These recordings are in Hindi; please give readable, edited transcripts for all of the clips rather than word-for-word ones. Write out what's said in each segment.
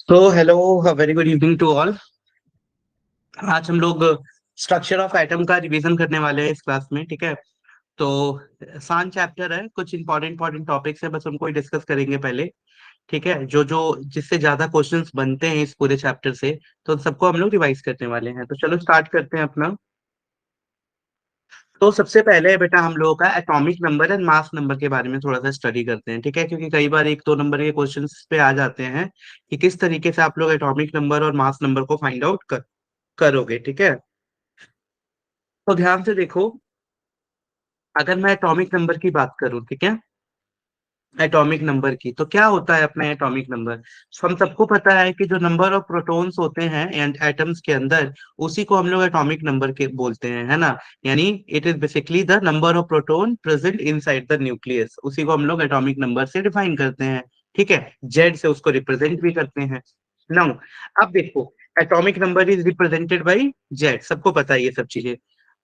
तो hello, very good evening to all. आज हम लोग स्ट्रक्चर ऑफ एटम का रिवीजन करने वाले हैं इस क्लास में, ठीक है। तो आसान चैप्टर है, कुछ इंपॉर्टेंट टॉपिक्स है, बस उनको ही डिस्कस करेंगे पहले, ठीक है। जो जो जिससे ज्यादा क्वेश्चंस बनते हैं इस पूरे चैप्टर से, तो उन सबको हम लोग रिवाइज करने वाले हैं। तो चलो स्टार्ट करते हैं अपना। तो सबसे पहले बेटा हम लोगों का atomic number and mass number के बारे में थोड़ा सा स्टडी करते हैं, ठीक है। क्योंकि कई बार एक दो नंबर के क्वेश्चंस पे आ जाते हैं कि किस तरीके से आप लोग एटॉमिक नंबर और मास नंबर को फाइंड आउट करोगे, ठीक है। तो ध्यान से देखो, अगर मैं एटॉमिक नंबर की बात करूं, ठीक है, एटॉमिक नंबर की, तो क्या होता है अपना एटॉमिक नंबर। हम सबको पता है कि जो नंबर ऑफ प्रोटॉन्स होते हैं एंड एटम्स के अंदर, उसी को हम लोग एटॉमिक नंबर के बोलते हैं, है ना। यानी it is basically the number of proton present inside the nucleus, उसी को हम लोग एटॉमिक नंबर से डिफाइन करते हैं, ठीक है। जेड से उसको रिप्रेजेंट भी करते हैं। नाउ अब देखो, atomic number is represented by Z, सबको पता है ये सब चीजें।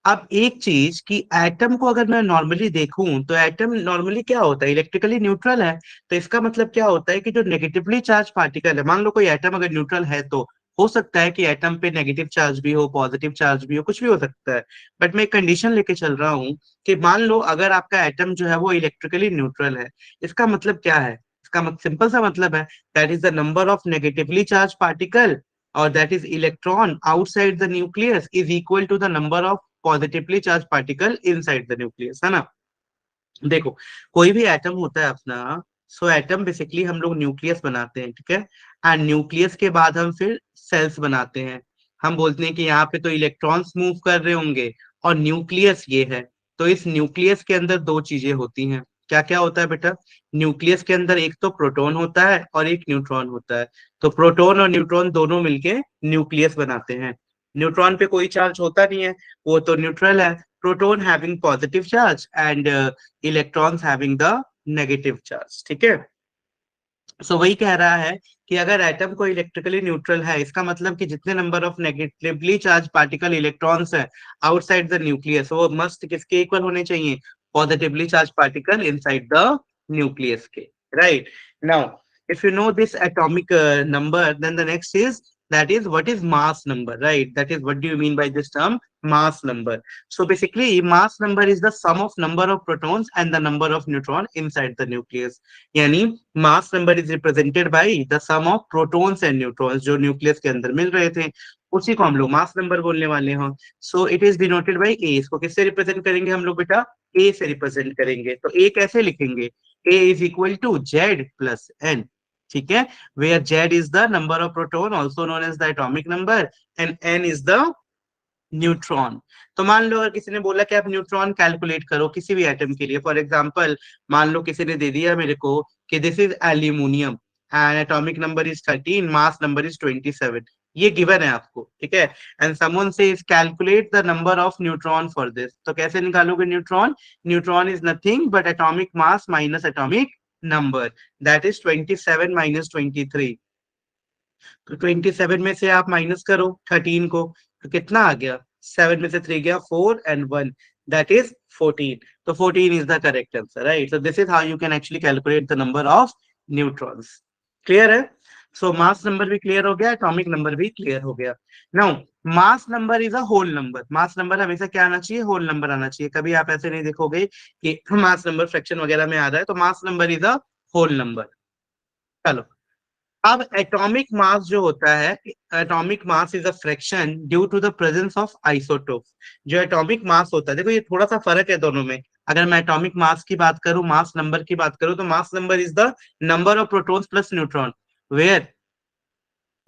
अब एक चीज कि एटम को अगर मैं नॉर्मली देखूं तो एटम नॉर्मली क्या होता है, इलेक्ट्रिकली न्यूट्रल है। तो इसका मतलब क्या होता है कि जो नेगेटिवली चार्ज पार्टिकल है, मान लो कोई एटम अगर न्यूट्रल है, तो हो सकता है कि एटम पे नेगेटिव चार्ज भी हो, पॉजिटिव चार्ज भी हो, कुछ भी हो सकता है। बट मैं एक कंडीशन लेके चल रहा हूँ कि मान लो अगर आपका एटम जो है वो इलेक्ट्रिकली न्यूट्रल है, इसका मतलब क्या है। इसका सिंपल सा मतलब है, that is the number of negatively charge particle और that is electron outside the nucleus is equal to the number of positively charge particle inside the nucleus, है ना। देखो, कोई भी एटम होता है अपना, सो एटम बेसिकली हम लोग न्यूक्लियस बनाते हैं, ठीक है। एंड न्यूक्लियस के बाद हम फिर सेल्स बनाते हैं। हम बोलते हैं कि यहाँ पे तो इलेक्ट्रॉन्स मूव कर रहे होंगे और न्यूक्लियस ये है। तो इस न्यूक्लियस के अंदर दो चीजें होती हैं। क्या क्या होता है बेटा, न्यूक्लियस के अंदर एक तो प्रोटॉन होता है और एक न्यूट्रॉन होता है। तो प्रोटॉन और न्यूट्रॉन दोनों मिलके न्यूक्लियस बनाते हैं। न्यूट्रॉन पे कोई चार्ज होता नहीं है, वो तो न्यूट्रल है। Proton having positive charge and electrons having the negative charge, ठीक है। सो वही कह रहा है कि अगर एटम को इलेक्ट्रिकली न्यूट्रल है, इसका मतलब कि जितने number of negatively charge particle electrons है आउटसाइड द न्यूक्लियस, वो मस्ट किसके इक्वल होने चाहिए, positively charge particle inside the nucleus के, right. Now if you know this atomic number, then the next is, that is what is mass number, right? That is, what do you mean by this term mass number? So basically mass number is the sum of number of protons and the number of neutron inside the nucleus. यानी mass number is represented by the sum of protons and neutrons जो न्यूक्लियस के अंदर मिल रहे थे, उसी को हम लोग मास नंबर बोलने वाले हैं। So it is denoted by A. इसको किससे रिप्रेजेंट करेंगे हम लोग बेटा, ए से रिप्रेजेंट करेंगे। तो ए कैसे लिखेंगे, A is equal to Z plus N, ठीक है। Where Z is the number of proton also known as the atomic number and N is the neutron. तो मान लो अगर किसी ने बोला कि आप न्यूट्रॉन कैलकुलेट करो किसी भी एटम के लिए, फॉर एग्जांपल मान लो किसी ने दे दिया मेरे को कि this is aluminium and atomic number is 13, mass number is 27, ये गिवन है आपको, ठीक है। एंड समवन से calculate the number of neutron for this, तो कैसे निकालोगे neutron, neutron is nothing but atomic mass minus atomic number, that is 27 minus 23। तो 27 में से आप माइनस करो 13 को, तो कितना आ गया, 7 में से 3 गया 4 एंड 1, दैट इज 14। तो 14 is the correct answer, right. So this is how you can actually calculate the number of neutrons. Clear है। सो मास नंबर भी क्लियर हो गया, एटॉमिक नंबर भी क्लियर हो गया। Now mass number is a whole number. Mass number हमेशा क्या आना चाहिए, होल नंबर आना चाहिए। कभी आप ऐसे नहीं देखोगे कि मास नंबर फ्रैक्शन वगैरह में आ रहा है। तो mass number is a whole number. चलो, अब एटॉमिक मास जो होता है, atomic mass is a fraction due to the presence of isotopes. जो एटॉमिक मास होता है, देखो ये थोड़ा सा फर्क है दोनों में। अगर मैं एटॉमिक मास की बात करूं, मास नंबर की बात करूं, तो mass number is the number of protons plus neutron, where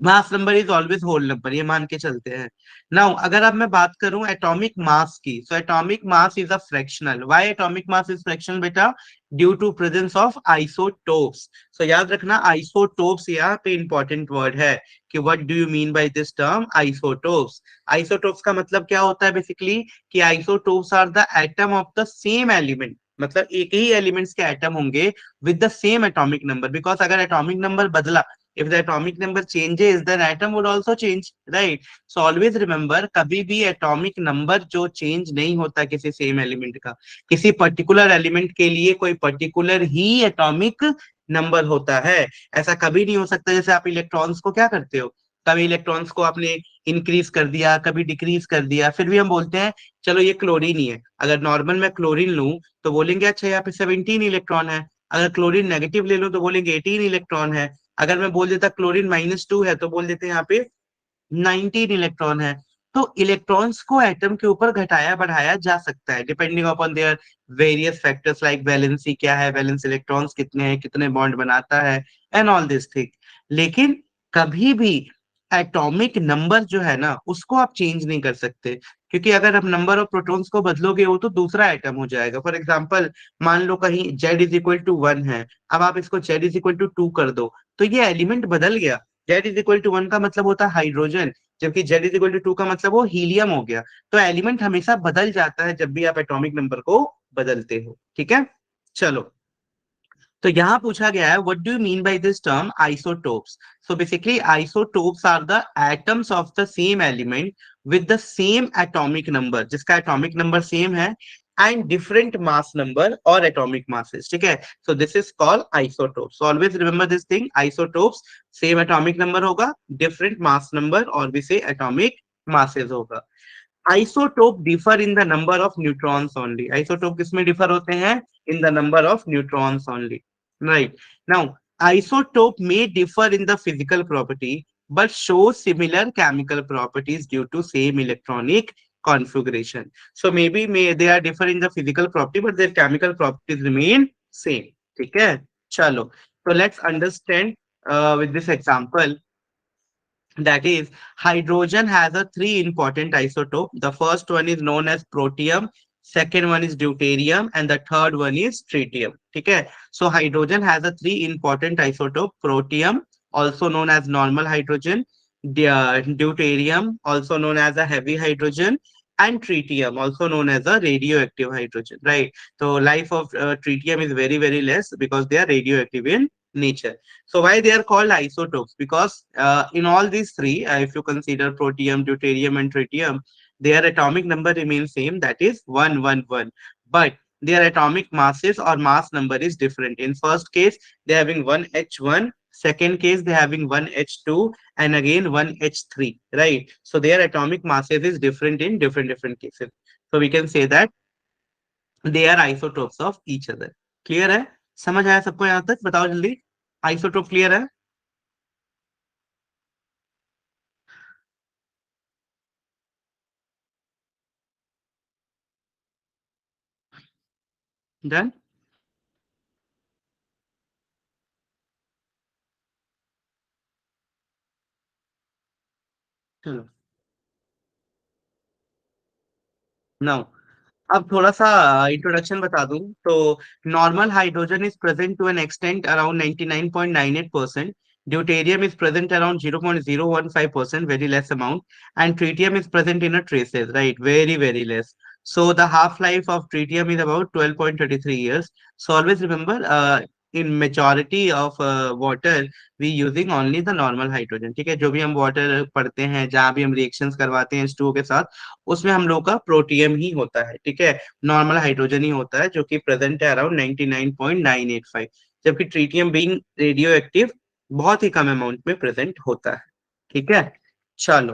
mass number is always whole number, ये मान के चलते हैं। नाउ अगर अब मैं बात करूं एटॉमिक मास की, so atomic mass is a fractional. Why atomic mass is fractional बेटा, due to presence of isotopes. So याद रखना, आइसोटोप्स यहाँ पे इंपॉर्टेंट वर्ड है कि what do you mean by this term isotopes. Isotopes का मतलब क्या होता है बेसिकली, कि isotopes are the atom of the same element, मतलब एक ही एलिमेंट्स के एटम होंगे with the same atomic number. Because अगर एटॉमिक नंबर बदला If the atomic number changes, then atom would also change, right? So always remember, कभी भी atomic number जो change नहीं होता किसी same element का, किसी particular element के लिए कोई particular ही atomic number होता है। ऐसा कभी नहीं हो सकता जैसे आप इलेक्ट्रॉन्स को क्या करते हो, कभी इलेक्ट्रॉन्स को आपने इंक्रीज कर दिया, कभी डिक्रीज कर दिया, फिर भी हम बोलते हैं चलो ये क्लोरीन ही है। अगर नॉर्मल मैं क्लोरीन लूं तो बोलेंगे अच्छा यहाँ पे 17 इलेक्ट्रॉन है। अगर क्लोरीन नेगेटिव ले लूं तो बोलेंगे 18 इलेक्ट्रॉन है। अगर मैं बोल देता क्लोरीन -2 है तो बोल देते हैं यहाँ पे 19 इलेक्ट्रॉन है। तो इलेक्ट्रॉन्स को एटम के ऊपर घटाया बढ़ाया जा सकता है depending upon their various factors, like valency क्या है, वैलेंस इलेक्ट्रॉन्स कितने हैं, कितने बॉन्ड बनाता है, एंड ऑल दिस थिंग। लेकिन कभी भी एटॉमिक नंबर जो है ना उसको आप चेंज नहीं कर सकते, क्योंकि अगर आप नंबर ऑफ प्रोटॉन्स को बदलोगे वो तो दूसरा एटम हो जाएगा। फॉर एग्जाम्पल, मान लो कहीं Z = 1 है, अब आप इसको Z = 2 कर दो, तो ये एलिमेंट बदल गया। Z = 1 का मतलब होता है हाइड्रोजन, जबकि Z = 2 का मतलब वो हीलियम हो गया। तो एलिमेंट हमेशा बदल जाता है जब भी आप एटॉमिक नंबर को बदलते हो, ठीक है। चलो, तो यहाँ पूछा गया है what do you mean by this term isotopes. So basically isotopes are the atoms of the same element with the same atomic number, जिसका एटॉमिक नंबर सेम है, एंड डिफरेंट मास नंबर और एटॉमिक मासेस, ठीक है। So this is called isotopes. Always remember this thing, isotopes same atomic number होगा, डिफरेंट मास नंबर और भी से एटॉमिक मासेस होगा। Isotope differ in the number of neutrons only. Isotope किसमें डिफर होते हैं? इन the number of neutrons only, right. Now isotope may differ in the physical property but show similar chemical properties due to same electronic configuration. So maybe they are differ in the physical property but their chemical properties remain same, ठीक है। चलो, so let's understand with this example, that is, hydrogen has a three important isotope. The first one is known as protium, second one is deuterium, and the third one is tritium, ठीक है। So hydrogen has a three important isotope: protium, also known as normal hydrogen, deuterium, also known as a heavy hydrogen, and tritium, also known as a radioactive hydrogen, right? So life of tritium is very less because they are radioactive in nature. So why they are called isotopes? Because in all these three, if you consider protium, deuterium, and tritium, their atomic number remains same, that is 111. But their atomic masses or mass number is different. In first case, they having 1h1. Second case, they having 1h2, and again 1h3. Right. So their atomic masses is different in different cases. So we can say that they are isotopes of each other. Clear है? समझ आया सबको यहाँ तक? बताओ जल्दी। आइसोटोप क्लियर है? डन। चलो, नाउ अब थोड़ा सा इंट्रोडक्शन बता दूं तो normal hydrogen is present to an extent around 99.98%, deuterium is present around 0.015%, very less amount, and tritium is present in a traces, right, very less. So the half life of tritium is about 12.33 years. So always remember, in majority of water we using only the normal hydrogen, ठीक है। जो भी हम वाटर पढ़ते हैं, जहाँ भी हम रिएक्शंस करवाते हैं H2O के साथ, उसमें हम लोग का प्रोटियम ही होता है, ठीक है। नॉर्मल हाइड्रोजन ही होता है जो कि प्रेजेंट है अराउंड 99.985, जबकि ट्रीटियम बीइंग रेडियो एक्टिव बहुत ही कम अमाउंट में प्रेजेंट होता है, ठीक है। चलो,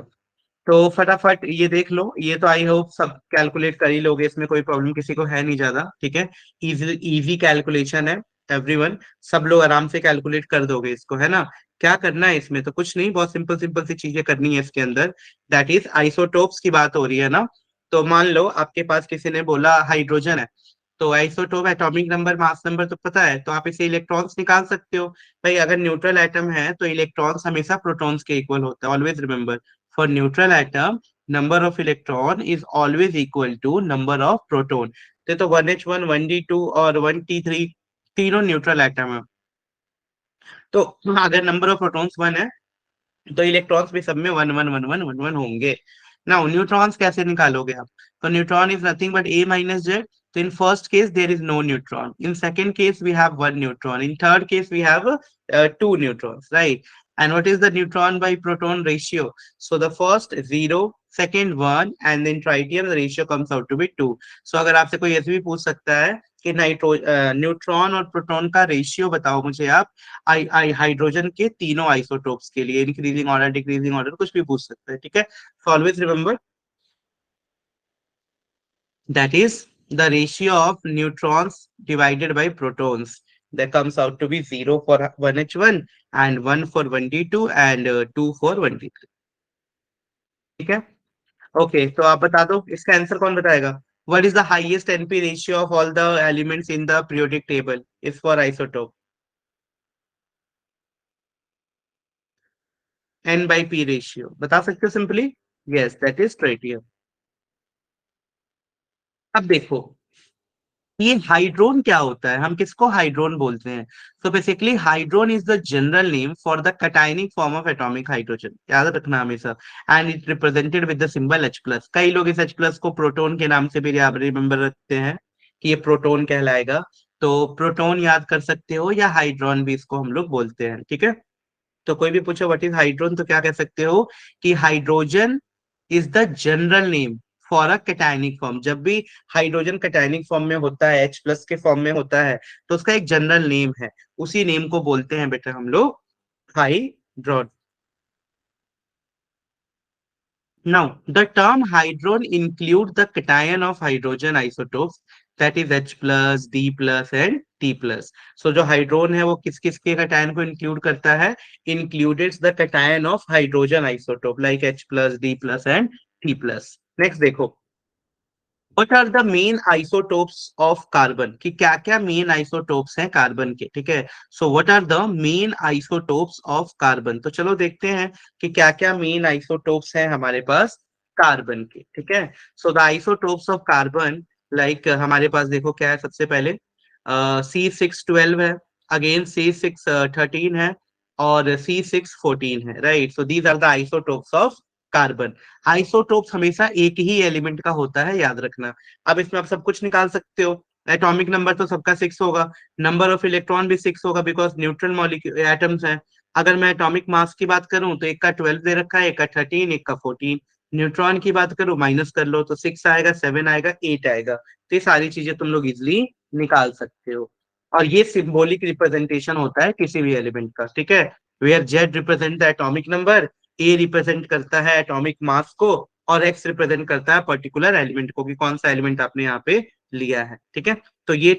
तो फटाफट ये देख लो, ये तो आई होप सब कैलकुलेट कर ही लोगे, इसमें कोई प्रॉब्लम किसी को है नहीं ज्यादा, ठीक है। इजी इजी कैलकुलेशन है एवरीवन, सब लोग आराम से कैलकुलेट कर दोगे इसको, है ना। क्या करना है इसमें? तो कुछ नहीं, बहुत सिंपल सिंपल सी चीजें करनी है इसके अंदर। दैट इज आइसोटोप्स की बात हो रही है ना। तो मान लो आपके पास किसी ने बोला हाइड्रोजन है, तो isotope atomic number mass number तो पता है, तो आप इसे इलेक्ट्रॉन्स निकाल सकते हो। भाई अगर न्यूट्रल एटम है तो इलेक्ट्रॉन्स हमेशा प्रोटॉन्स के इक्वल होता है, always remember. For neutral atom, number of electron is always equal to number of proton. तो 1h1, 1d2 और 1t3 तीनों न्यूट्रल एटम है। तो अगर नंबर ऑफ प्रोटॉन्स 1 है तो इलेक्ट्रॉन्स भी सब में 1 1 1 1 1 1 होंगे ना। न्यूट्रॉन्स कैसे निकालोगे आप? तो neutron is nothing but A-Z। तो in first case there is no neutron, in second case we have one neutron, in third case we have two neutrons, right. And what is the neutron by proton ratio? So the first 0, second 1, and then tritium the ratio comes out to be 2. So अगर आपसे कोई ऐसे भी पूछ सकता है कि न्यूट्रॉन और प्रोटॉन का रेशियो बताओ मुझे आप आई आई हाइड्रोजन के तीनों आइसोटोप्स के लिए, इंक्रीजिंग ऑर्डर डिक्रीजिंग ऑर्डर कुछ भी पूछ सकता है, ठीक है। So always remember that is the ratio of neutrons divided by protons. That comes out to be 0 for 1h1 and 1 for 1d2 and 2 for 1d3. ठीक है। ओके, तो आप बता दो इसका आंसर कौन बताएगा। What is the highest NP ratio of all the elements in the periodic table is for isotope? N by P ratio बता सकते हो simply. Yes, that is tritium. अब देखो ये हाइड्रोन क्या होता है, हम किसको हाइड्रोन बोलते हैं। तो basically hydron is the general name for the cationic form of atomic hydrogen, याद रखना हमेशा। And it represented with the symbol H+। कई लोग इस H+ को प्रोटोन के नाम से भी रिमेम्बर रखते हैं कि ये प्रोटोन कहलाएगा। तो प्रोटोन याद कर सकते हो या हाइड्रोन भी इसको हम लोग बोलते हैं, ठीक है। तो कोई भी पूछो व्हाट इज हाइड्रोन तो क्या कह सकते हो कि hydrogen is the general name for a cationic form. जब भी हाइड्रोजन कैटायनिक फॉर्म में होता है, H+ के फॉर्म में होता है, तो उसका एक जनरल नेम है, उसी नेम को बोलते हैं बेटा हम लोग हाइड्रोन। Now, the term hydron include the cation of hydrogen isotopes, that is H plus, D plus and T plus. So जो हाइड्रोन है वो किस किस के cation को इंक्लूड करता है, includes the cation of hydrogen isotope like H plus, D plus and T plus. Next देखो What are the main isotopes of carbon कि क्या क्या मेन isotopes हैं कार्बन के, ठीक है। So what are the main isotopes of carbon, तो चलो देखते हैं कि क्या क्या मेन isotopes हैं हमारे पास कार्बन के, ठीक है। So the isotopes of carbon like हमारे पास देखो क्या है, सबसे पहले C612 है, अगेन C613 है और C614 है, right. So these are the isotopes of carbon. आइसोटोप्स हमेशा एक ही एलिमेंट का होता है, याद रखना। अब इसमें आप सब कुछ निकाल सकते हो। एटॉमिक नंबर तो सबका 6 होगा, नंबर ऑफ इलेक्ट्रॉन भी 6 होगा बिकॉज न्यूट्रल मॉलिक्यूल एटम्स हैं। अगर मैं एटॉमिक मास की बात करूं तो एक का 12 दे रखा है, एक का 13, एक का 14। न्यूट्रॉन की बात करूं माइनस कर लो तो 6 आएगा, 7 आएगा, 8 आएगा। तो ये सारी चीजें तुम लोग इजिली निकाल सकते हो। और ये सिंबॉलिक रिप्रेजेंटेशन होता है किसी भी एलिमेंट का, ठीक है। Where Z represent the atomic number, A represent करता है एटॉमिक मास को, और एक्स रिप्रेजेंट करता है पर्टिकुलर एलिमेंट को कि कौन सा एलिमेंट आपने यहाँ पे लिया है, ठीक है। तो ये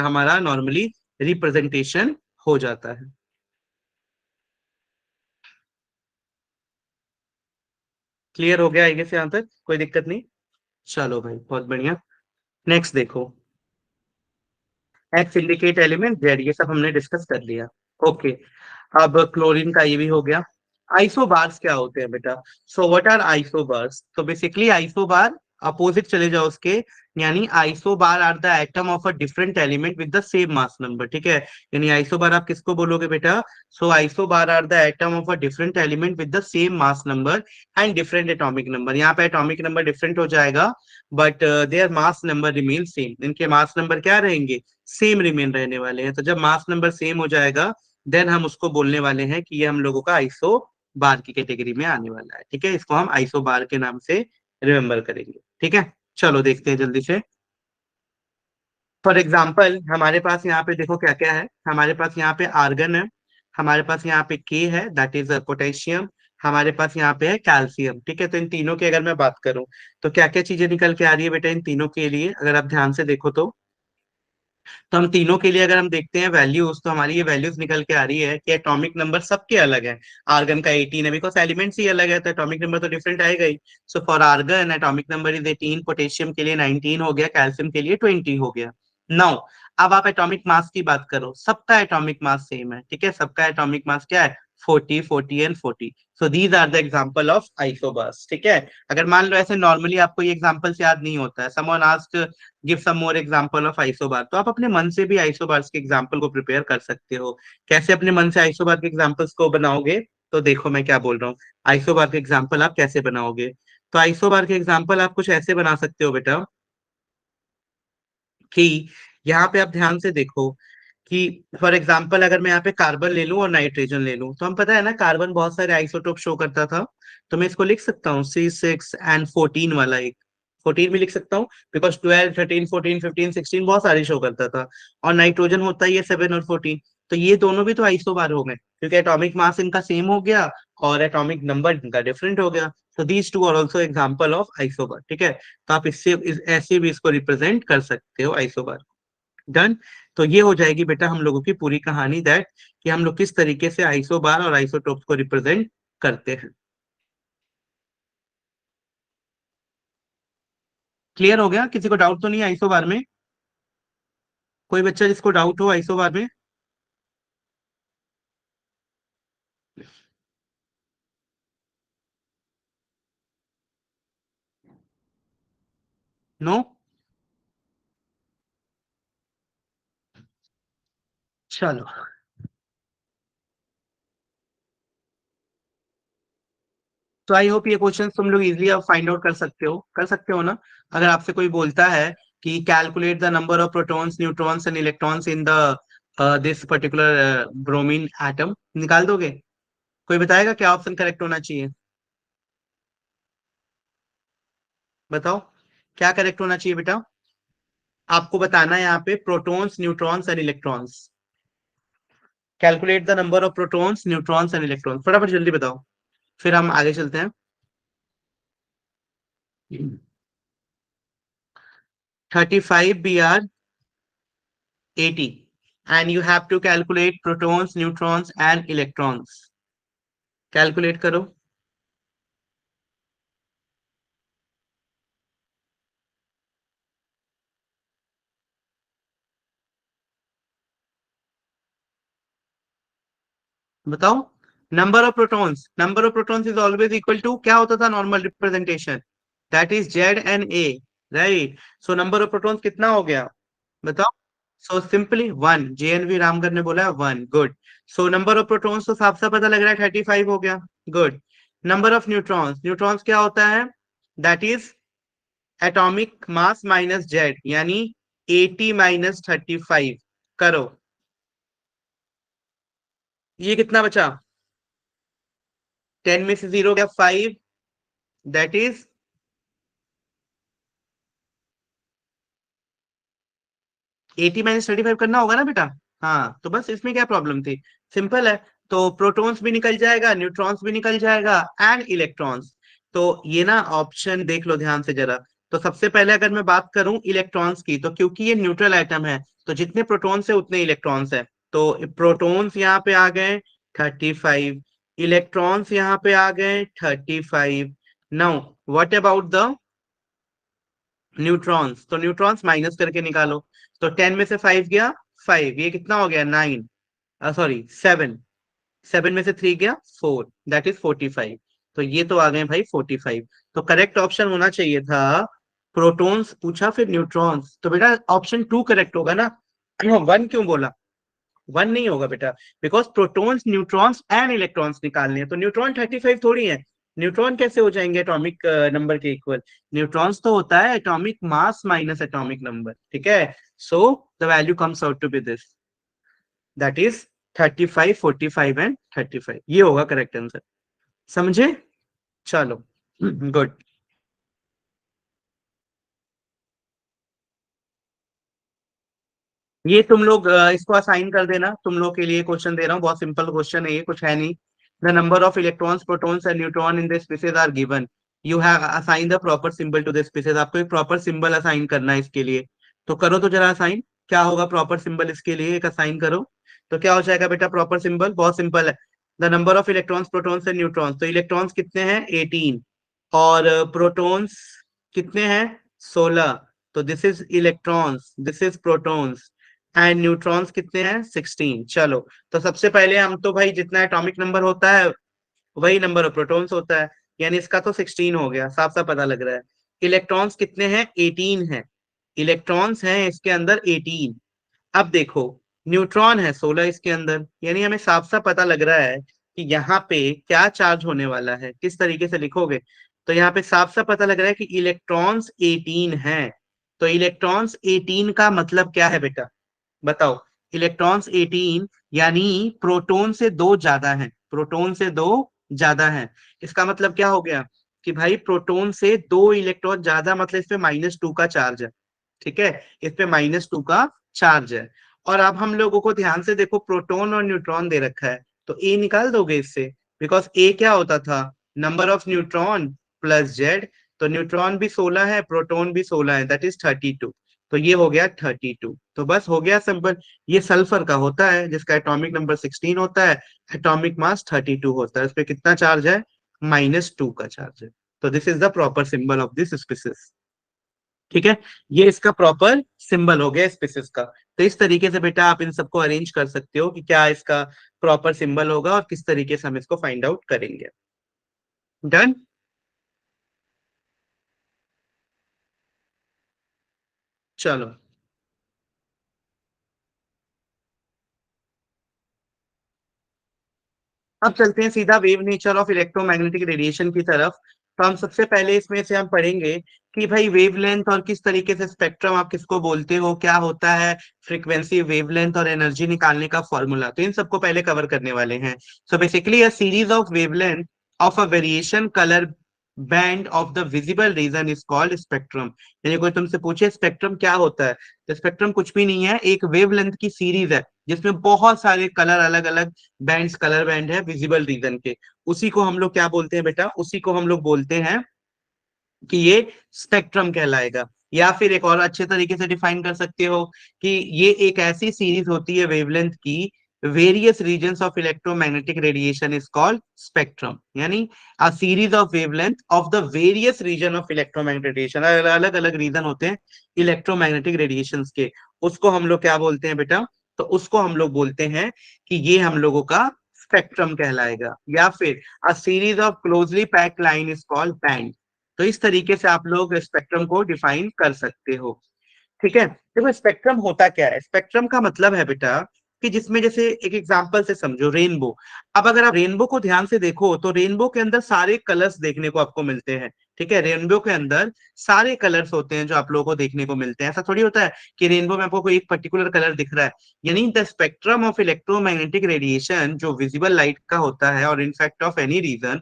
हमारा नॉर्मली रिप्रेजेंटेशन हो जाता है। क्लियर हो गया आगे से यहाँ तक, कोई दिक्कत नहीं। चलो भाई बहुत बढ़िया। नेक्स्ट देखो, एक्स इंडिकेट एलिमेंट, जेड, ये सब हमने डिस्कस कर लिया। ओके, अब क्लोरीन का ये भी हो गया। आइसोबार्स क्या होते हैं बेटा। सो व्हाट आर आइसोबार्स, तो बेसिकली आइसोबार अपोजिट चले जाओ उसके, यानी isobar are the atom of a different element with the same mass number, ठीक है। यानी आइसोबार आप किसको बोलोगे बेटा। So isobar are the atom of a different element with the same mass number and different atomic number. यहाँ पे एटॉमिक नंबर डिफरेंट हो जाएगा but their mass number remain same. इनके मास नंबर क्या रहेंगे, सेम रिमेन रहने वाले हैं। तो जब मास नंबर सेम हो जाएगा देन हम उसको बोलने वाले हैं कि ये हम लोगों का आइसो बार की कैटेगरी में आने वाला है, ठीक है। इसको हम आइसो बार के नाम से रिमेम्बर करेंगे, ठीक है। चलो देखते हैं जल्दी से। फॉर एग्जाम्पल हमारे पास यहाँ पे देखो क्या क्या है। हमारे पास यहाँ पे आर्गन है, हमारे पास यहाँ पे के है दैट इज पोटेशियम, हमारे पास यहाँ पे है कैल्शियम, ठीक है। तो इन तीनों की अगर मैं बात करूं तो क्या क्या चीजें निकल के आ रही है बेटा इन तीनों के लिए, अगर आप ध्यान से देखो तो हम तीनों के लिए अगर हम देखते हैं वैल्यूज, तो हमारी ये वैल्यूज निकल के आ रही है कि एटॉमिक नंबर सबके अलग है। आर्गन का 18 है बिकॉज एलिमेंट्स ही अलग है तो एटॉमिक नंबर तो डिफरेंट आएगा ही। So for argon atomic number is 18, potassium के लिए 19 हो गया, कैल्शियम के लिए 20 हो गया। नाउ अब आप एटॉमिक मास की बात करो, सबका एटॉमिक मास सेम है, ठीक है। सबका एटॉमिक मास क्या है, 40, 40 and 40। So these are the example of isobars, ठीक है। अगर मान लो ऐसे नॉर्मली आपको ये एग्जांपल्स याद नहीं होता है, someone asked give some more example of isobar, तो आप अपने मन से भी आइसोबार्स के एग्जांपल को प्रिपेयर कर सकते हो। कैसे अपने मन से आइसोबार के एग्जांपल्स को बनाओगे, तो देखो मैं क्या बोल रहा हूँ। आइसोबार के एग्जांपल आप कैसे बनाओगे, तो आइसोबार के एग्जांपल आप कुछ ऐसे बना सकते हो बेटा कि यहाँ पे आप ध्यान से देखो कि फॉर एग्जाम्पल अगर मैं यहाँ पे कार्बन ले लूं और नाइट्रोजन ले लूं, तो हम पता है ना कार्बन बहुत सारे आइसोटोप शो करता था, तो मैं इसको लिख सकता हूँ C6 and 14 वाला एक, 14 भी लिख सकता हूँ, बिकॉज 12 13 14 15 16 बहुत सारे शो करता था। और नाइट्रोजन होता ही है 7 और 14, तो ये दोनों भी तो आइसोबार हो गए, क्योंकि एटॉमिक मास इनका सेम हो गया और एटॉमिक नंबर इनका डिफरेंट हो गया। तो these two are also example of isobar, ठीक है। तो आप ऐसे भी इसको रिप्रेजेंट कर सकते हो आइसोबार। डन। तो ये हो जाएगी बेटा हम लोगों की पूरी कहानी, दैट कि हम लोग किस तरीके से आइसोबार और आइसोटोप्स को रिप्रेजेंट करते हैं। क्लियर हो गया? किसी को डाउट तो नहीं है आइसोबार में? कोई बच्चा जिसको डाउट हो आइसोबार में? नो? चलो, तो आई होप ये क्वेश्चन तुम लोग इजिली अब फाइंड आउट कर सकते हो ना? अगर आपसे कोई बोलता है कि calculate the number of protons neutrons and electrons in the this particular bromine atom, निकाल दोगे? कोई बताएगा क्या ऑप्शन करेक्ट होना चाहिए? बताओ, क्या करेक्ट होना चाहिए बेटा? आपको बताना है यहाँ पे protons neutrons and electrons. Calculate the number of protons neutrons and electrons, फटाफट जल्दी बताओ, फिर हम आगे चलते हैं। 35 Br 80, and you have to calculate protons neutrons and electrons। Calculate करो। बताओ। Number of protons is always equal to क्या होता था normal representation? That is Z and A, right? So number of protons कितना हो गया? बताओ। So simply one, JNV Ramkar ने बोला 1, good. So number of protons तो साफ साफ पता लग रहा है 35 हो गया, good. Number of neutrons, neutrons क्या होता है? That is atomic mass minus Z, यानी 80 - 35। करो। ये कितना बचा? 10 में से 0 गया 5, दैट इज 80 - 35 करना होगा ना बेटा? हाँ, तो बस इसमें क्या प्रॉब्लम थी? सिंपल है। तो प्रोटॉन्स भी निकल जाएगा, न्यूट्रॉन्स भी निकल जाएगा, एंड इलेक्ट्रॉन्स। तो ये ना ऑप्शन देख लो ध्यान से जरा। तो सबसे पहले अगर मैं बात करूं इलेक्ट्रॉन्स की, तो क्योंकि ये न्यूट्रल एटम है, तो जितने प्रोटॉन्स है उतने इलेक्ट्रॉन्स है। तो प्रोटॉन्स यहाँ पे आ गए 35, इलेक्ट्रॉन्स यहाँ पे आ गए 35। Now what about the neutrons? तो न्यूट्रॉन्स माइनस करके निकालो। तो 10 में से 5 गया 5, ये कितना हो गया 9, सॉरी 7, 7 में से 3 गया 4, दैट इज 45। तो ये तो आ गए भाई 45। तो करेक्ट ऑप्शन होना चाहिए था प्रोटॉन्स पूछा फिर न्यूट्रॉन्स, तो बेटा ऑप्शन 2 करेक्ट होगा ना? 1 क्यों बोला? 1 नहीं होगा बेटा, because protons neutrons and electrons निकालने हैं, तो न्यूट्रॉन 35 थोड़ी है। न्यूट्रॉन कैसे हो जाएंगे एटॉमिक नंबर के इक्वल? न्यूट्रॉन्स तो होता है atomic mass minus atomic number, ठीक है। So the value comes out to be this, that is 35 45 and 35, ये होगा करेक्ट आंसर। समझे? चलो, गुड। ये तुम लोग इसको असाइन कर देना, तुम लोग के लिए क्वेश्चन दे रहा हूँ, बहुत सिंपल क्वेश्चन है ये, कुछ है नहीं। The number of electrons protons and neutron in the species are given, you have assign the proper symbol to the species. आपको एक प्रॉपर सिंबल असाइन करना है इसके लिए, तो करो तो जरा असाइन। क्या होगा प्रॉपर सिंबल इसके लिए, एक असाइन करो। तो क्या हो जाएगा बेटा प्रॉपर सिंबल? बहुत सिंपल है। The number of electrons protons and neutrons, तो इलेक्ट्रॉन्स कितने हैं 18, और प्रोटॉन्स कितने हैं 16, तो this is electrons, this is protons, and neutrons कितने हैं 16। चलो, तो सबसे पहले हम तो भाई जितना एटॉमिक नंबर होता है वही नंबर ऑफ प्रोटॉन्स होता है, यानी इसका तो 16 हो गया, साफ साफ पता लग रहा है। इलेक्ट्रॉन्स कितने हैं 18 है, इलेक्ट्रॉन्स हैं इसके अंदर 18। अब देखो, न्यूट्रॉन है 16 इसके अंदर, यानी हमें साफ साफ पता लग रहा है कि यहाँ पे क्या चार्ज होने वाला है, किस तरीके से लिखोगे। तो यहाँ पे साफ साफ पता लग रहा है कि इलेक्ट्रॉन्स 18 हैं। तो इलेक्ट्रॉन्स 18 का मतलब क्या है बेटा? बताओ। इलेक्ट्रॉन्स 18, यानी प्रोटॉन से दो ज्यादा हैं, प्रोटॉन से दो ज्यादा हैं। इसका मतलब क्या हो गया कि भाई प्रोटॉन से दो इलेक्ट्रॉन ज्यादा, मतलब इस पे -2 का चार्ज है। ठीक है, इस पे -2 का चार्ज है। और अब हम लोगों को ध्यान से देखो, प्रोटॉन और न्यूट्रॉन दे रखा है, तो ए निकाल दोगे इससे, बिकॉज ए क्या होता था, number of neutron plus Z. तो न्यूट्रॉन भी 16 है, प्रोटॉन भी 16 है, दैट इज 32। तो ये हो गया 32, तो बस हो गया सिंपल। ये सल्फर का होता है जिसका एटॉमिक नंबर 16 होता है, एटॉमिक मास 32 होता है, उस पे कितना चार्ज है, -2 का चार्ज है। तो this is the proper symbol of this species. ठीक है, ये इसका प्रॉपर सिंबल हो गया स्पीसीज का। तो इस तरीके से बेटा आप इन सबको अरेंज कर सकते हो कि क्या इसका प्रॉपर सिंबल होगा और किस तरीके से हम इसको फाइंड आउट करेंगे। डन। चलो, अब चलते हैं सीधा wave nature of electromagnetic radiation की तरफ। तो हम सबसे पहले इसमें से हम पढ़ेंगे कि भाई वेवलेंथ और किस तरीके से स्पेक्ट्रम आप किसको बोलते हो, क्या होता है फ्रीक्वेंसी, वेवलेंथ और एनर्जी निकालने का फॉर्मूला, तो इन सबको पहले कवर करने वाले हैं। So basically a series of wavelength of a variation colour band of the visible region is called spectrum. यानी कोई तुमसे पूछे स्पेक्ट्रम क्या होता है, तो स्पेक्ट्रम कुछ भी नहीं है, एक वेवलेंथ की सीरीज है जिसमें बहुत सारे कलर, अलग अलग बैंड्स, कलर बैंड है विजिबल रीजन के। उसी को हम लोग क्या बोलते हैं बेटा, उसी को हम लोग बोलते हैं कि ये स्पेक्ट्रम कहलाएगा। या फिर एक और अच्छे तरीके से डिफाइन कर सकते हो कि ये एक ऐसी सीरीज होती है वेवलेंथ की, various regions of electromagnetic radiation is called spectrum. यानी a series of wavelength of the various region of electromagnetic radiation, अलग अलग रीजन होते हैं इलेक्ट्रोमैग्नेटिक रेडिएशन के, उसको हम लोग क्या बोलते हैं बेटा, तो उसको हम लोग बोलते हैं कि ये हम लोगों का स्पेक्ट्रम कहलाएगा। या फिर अ series of closely packed line is called band. तो इस तरीके से आप लोग स्पेक्ट्रम को डिफाइन कर सकते हो। ठीक है, देखो स्पेक्ट्रम होता क्या है, स्पेक्ट्रम का मतलब है बेटा कि जिसमें, जैसे एक एग्जांपल से समझो, रेनबो। अब अगर आप रेनबो को ध्यान से देखो तो रेनबो के अंदर सारे कलर्स देखने को आपको मिलते हैं। ठीक है, रेनबो के अंदर सारे कलर्स होते हैं जो आप लोगों को देखने को मिलते हैं। ऐसा थोड़ी होता है कि रेनबो में आपको कोई एक पर्टिकुलर कलर दिख रहा है। यानी the spectrum of electromagnetic radiation जो विजिबल लाइट का होता है, और in fact of any region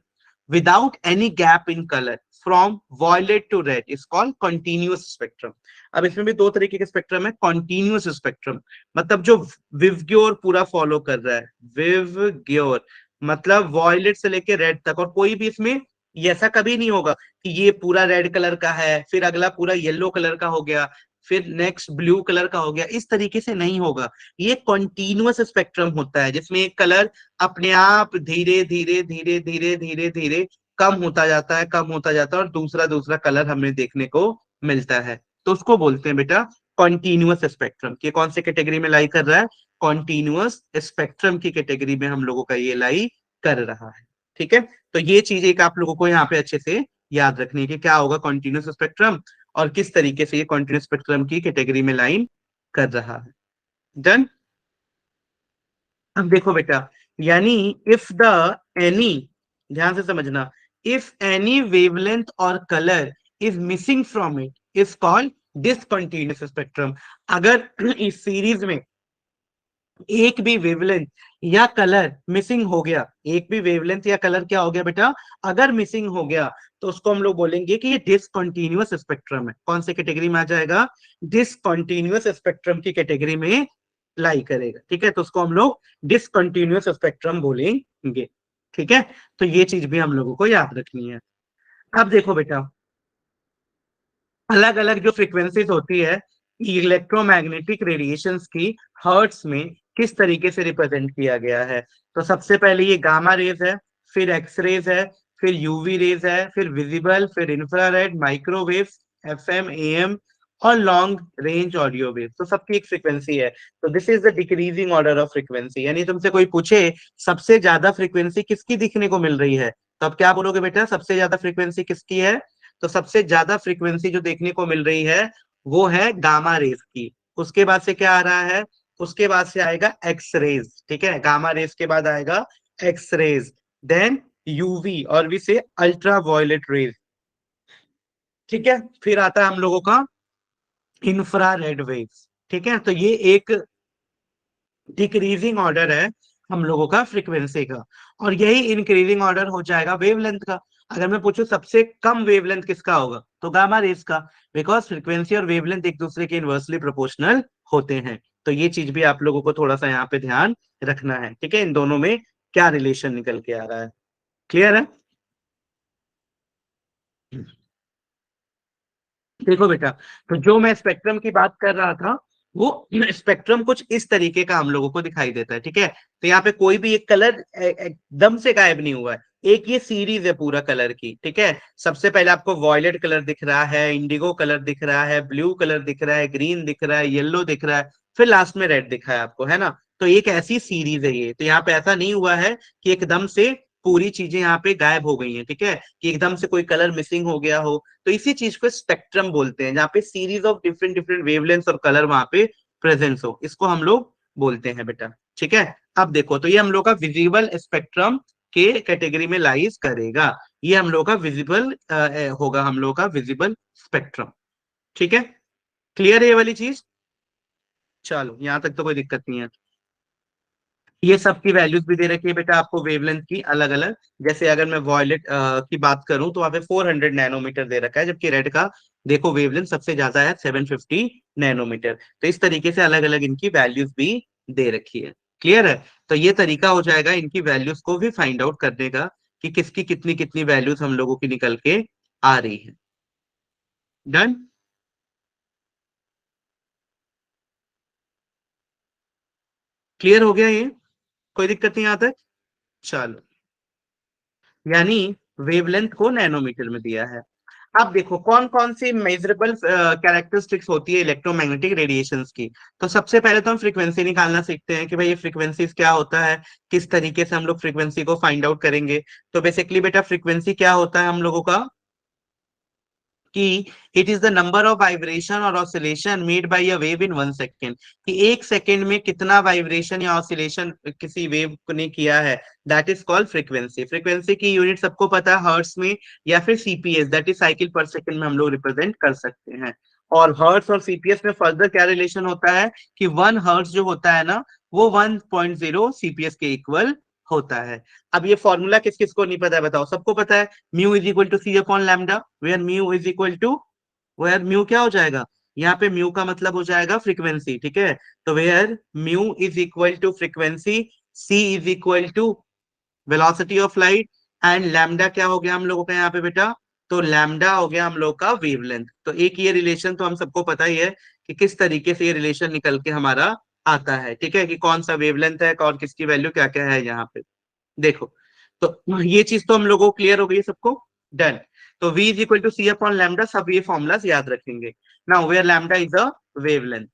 without any gap in color from violet to red is called continuous spectrum। अब इसमें भी दो तरीके के स्पेक्ट्रम है, कॉन्टिन्यूस स्पेक्ट्रम मतलब जो विवग्योर पूरा फॉलो कर रहा है, विवग्योर मतलब वॉयलेट से लेके रेड तक, और कोई भी इसमें ये ऐसा कभी नहीं होगा कि ये पूरा रेड कलर का है फिर अगला पूरा येलो कलर का हो गया फिर नेक्स्ट ब्लू कलर का हो गया, इस तरीके से नहीं होगा। ये कॉन्टिन्यूस स्पेक्ट्रम होता है जिसमें एक कलर अपने आप धीरे धीरे धीरे धीरे धीरे धीरे कम होता जाता है, कम होता जाता है, और दूसरा दूसरा कलर हमें देखने को मिलता है। तो उसको बोलते हैं बेटा कॉन्टिन्यूअस स्पेक्ट्रम। ये कौन से कैटेगरी में लाई कर रहा है, कॉन्टिन्यूअस स्पेक्ट्रम की कैटेगरी में हम लोगों का ये लाई कर रहा है। ठीक है, तो ये चीज एक आप लोगों को यहाँ पे अच्छे से याद रखनी है कि क्या होगा कॉन्टिन्यूअस स्पेक्ट्रम और किस तरीके से ये कॉन्टिन्यूअस स्पेक्ट्रम की कैटेगरी में लाइन कर रहा है। डन। अब देखो बेटा, यानी इफ द एनी, ध्यान से समझना, इफ एनी वेवलेंथ और colour is missing from it is called discontinuous spectrum. अगर इस सीरीज में एक भी वेवलेंथ या कलर मिसिंग हो गया, एक भी वेवलेंथ या कलर क्या हो गया बेटा, अगर मिसिंग हो गया, तो उसको हम लोग बोलेंगे कि ये डिसकंटिन्यूअस स्पेक्ट्रम है। कौन से कैटेगरी में आ जाएगा, डिसकंटिन्यूअस स्पेक्ट्रम की कैटेगरी में लाई करेगा। ठीक है, तो उसको हम लोग डिसकंटिन्यूअस स्पेक्ट्रम बोलेंगे। ठीक है, तो ये चीज भी हम लोगों को याद रखनी है। अब देखो बेटा, अलग अलग जो फ्रीक्वेंसीज होती है इलेक्ट्रोमैग्नेटिक रेडिएशंस की, हर्ट्स में किस तरीके से रिप्रेजेंट किया गया है। तो सबसे पहले ये गामा रेज है, फिर एक्स रेज है, फिर यूवी रेज है, फिर विजिबल, फिर इंफ्रारेड, माइक्रोवेव, एफएम, एएम और लॉन्ग रेंज ऑडियो वेव। तो सबकी एक फ्रीक्वेंसी है। तो this is the decreasing order of frequency. यानी तुमसे कोई पूछे सबसे ज्यादा फ्रीक्वेंसी किसकी दिखने को मिल रही है, तो अब क्या बोलोगे बेटा, सबसे ज्यादा फ्रीक्वेंसी किसकी है। तो सबसे ज्यादा फ्रीक्वेंसी जो देखने को मिल रही है वो है गामा रेज की। उसके बाद से क्या आ रहा है, उसके बाद से आएगा एक्स रेज। ठीक है, गामा रेज के बाद आएगा एक्स रेज, देन यूवी और वी से अल्ट्रा वायलेट रेज। ठीक है, फिर आता है हम लोगों का इंफ्रारेड वेव्स। ठीक है, तो ये एक डिक्रीजिंग ऑर्डर है हम लोगों का फ्रीक्वेंसी का, और यही इंक्रीजिंग ऑर्डर हो जाएगा वेवलेंथ का। अगर मैं पूछूं सबसे कम वेवलेंथ किसका होगा, तो गामा रेज का, बिकॉज फ्रीक्वेंसी और वेवलेंथ एक दूसरे के इनवर्सली प्रोपोर्शनल होते हैं। तो ये चीज भी आप लोगों को थोड़ा सा यहाँ पे ध्यान रखना है, ठीक है, इन दोनों में क्या रिलेशन निकल के आ रहा है। क्लियर है? देखो बेटा, तो जो मैं स्पेक्ट्रम की बात कर रहा था, वो स्पेक्ट्रम कुछ इस तरीके का हम लोगों को दिखाई देता है, ठीक है। तो यहाँ पे कोई भी एक कलर एकदम से गायब नहीं हुआ है, एक ये सीरीज है पूरा कलर की, ठीक है। सबसे पहले आपको वॉयलेट कलर दिख रहा है, इंडिगो कलर दिख रहा है, ब्लू कलर दिख रहा है, ग्रीन दिख रहा है, येलो दिख रहा है, फिर लास्ट में रेड दिखा है आपको, है ना। तो एक ऐसी सीरीज है ये, तो यहाँ पे ऐसा नहीं हुआ है कि एकदम से पूरी चीजें यहाँ पे गायब हो गई हैं, ठीक है, कि एकदम से कोई कलर मिसिंग हो गया हो। तो इसी चीज को स्पेक्ट्रम बोलते हैं, जहाँ पे series of different different wavelength और कलर वहां पे प्रेजेंस हो, इसको हम लोग बोलते हैं बेटा, ठीक है। अब देखो, तो ये हम लोग का विजिबल स्पेक्ट्रम के कैटेगरी में लाइज करेगा, ये हम लोग का विजिबल होगा, हम लोग का विजिबल स्पेक्ट्रम, ठीक है। क्लियर है ये वाली चीज? चलो यहां तक तो कोई दिक्कत नहीं है। ये सब की वैल्यूज भी दे रखी है बेटा आपको वेवलेंथ की अलग अलग। जैसे अगर मैं वॉयलेट की बात करूं तो वहां पे 400 नैनोमीटर दे रखा है, जबकि रेड का देखो वेवलेंथ सबसे ज्यादा है 750 नैनोमीटर। तो इस तरीके से अलग अलग इनकी वैल्यूज भी दे रखी है। क्लियर है? तो ये तरीका हो जाएगा इनकी वैल्यूज को भी फाइंड आउट करने का, कि किसकी कितनी कितनी वैल्यूज हम लोगों की निकल के आ रही है। डन? क्लियर हो गया ये? कोई दिक्कत नहीं आता है? चलो, यानी वेवलेंथ को नैनोमीटर में दिया है। अब देखो कौन कौन सी मेजरेबल कैरेक्टरिस्टिक्स होती है इलेक्ट्रोमैग्नेटिक रेडिएशंस की। तो सबसे पहले तो हम फ्रीक्वेंसी निकालना सीखते हैं कि भाई ये फ्रीक्वेंसीज क्या होता है, किस तरीके से हम लोग फ्रीक्वेंसी को फाइंड आउट करेंगे। तो बेसिकली बेटा फ्रीक्वेंसी क्या होता है हम लोगों का, कि it is the number of vibration और oscillation made by a wave in 1 second, कि एक सेकेंड में कितना वाइब्रेशन या ऑसिलेशन किसी वेव ने किया है, that is called frequency. Frequency की यूनिट सबको पता है हर्ट्स में, या फिर सीपीएस, दैट इज साइकिल पर सेकेंड में हम लोग रिप्रेजेंट कर सकते हैं। और हर्ट्स और सीपीएस में फर्दर क्या रिलेशन होता है, कि 1 हर्ट्स जो होता है ना, वो 1.0 सीपीएस के इक्वल होता है। अब ये फॉर्मूला किस किस को नहीं पता है बताओ, सबको पता है, mu is equal to C upon lambda, where mu is equal to, where mu क्या हो जाएगा, यहाँ पे म्यू का मतलब हो जाएगा फ्रीक्वेंसी, ठीक है। तो where mu is equal to frequency, c is equal to velocity of light, and lambda क्या हो गया हम लोगों का यहाँ पे बेटा, तो लैम्डा हो गया हम लोग का वेवलेंथ। तो एक ये रिलेशन तो हम सबको पता ही है कि किस तरीके से ये रिलेशन निकल के हमारा आता है, ठीक है, कि कौन सा वेवलेंथ है और किसकी वैल्यू क्या क्या है यहाँ पे। देखो, तो ये चीज तो हम लोगों को क्लियर हो गई सबको। डन। तो v is equal to C upon lambda, सब ये फॉर्मूलाज याद रखेंगे। Now where lambda is a wavelength.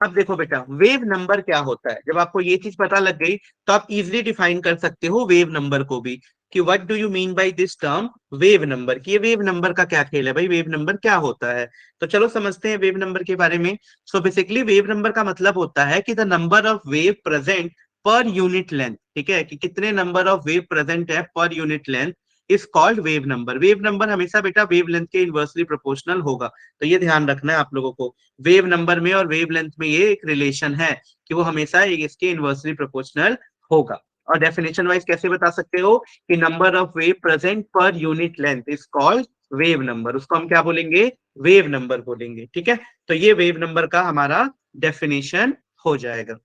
अब देखो बेटा, वेव नंबर क्या होता है, जब आपको ये चीज पता लग गई तो आप इजिली डिफाइन कर सकते हो वेव नंबर को भी, कि what do you mean by this term wave number, कि ये वेव नंबर का क्या खेल है भाई, वेव नंबर क्या होता है। तो चलो समझते हैं वेव नंबर के बारे में। सो बेसिकली वेव नंबर का मतलब होता है कि the number of wave present per unit length, ठीक है, कि कितने नंबर ऑफ वेव प्रेजेंट है per unit length is called wave number. Wave number हमेशा बेटा वेव लेंथ के इनवर्सली प्रोपोर्शनल होगा। तो ये ध्यान रखना है आप लोगों को, वेव नंबर में और वेव लेंथ में ये एक रिलेशन है, कि वो हमेशा एक इसके इनवर्सली प्रोपोर्शनल होगा। और डेफिनेशन वाइज कैसे बता सकते हो, कि number of wave present per unit length is called wave number, उसको हम क्या बोलेंगे, वेव नंबर बोलेंगे, ठीक है। तो ये वेव नंबर का हमारा डेफिनेशन हो जाएगा।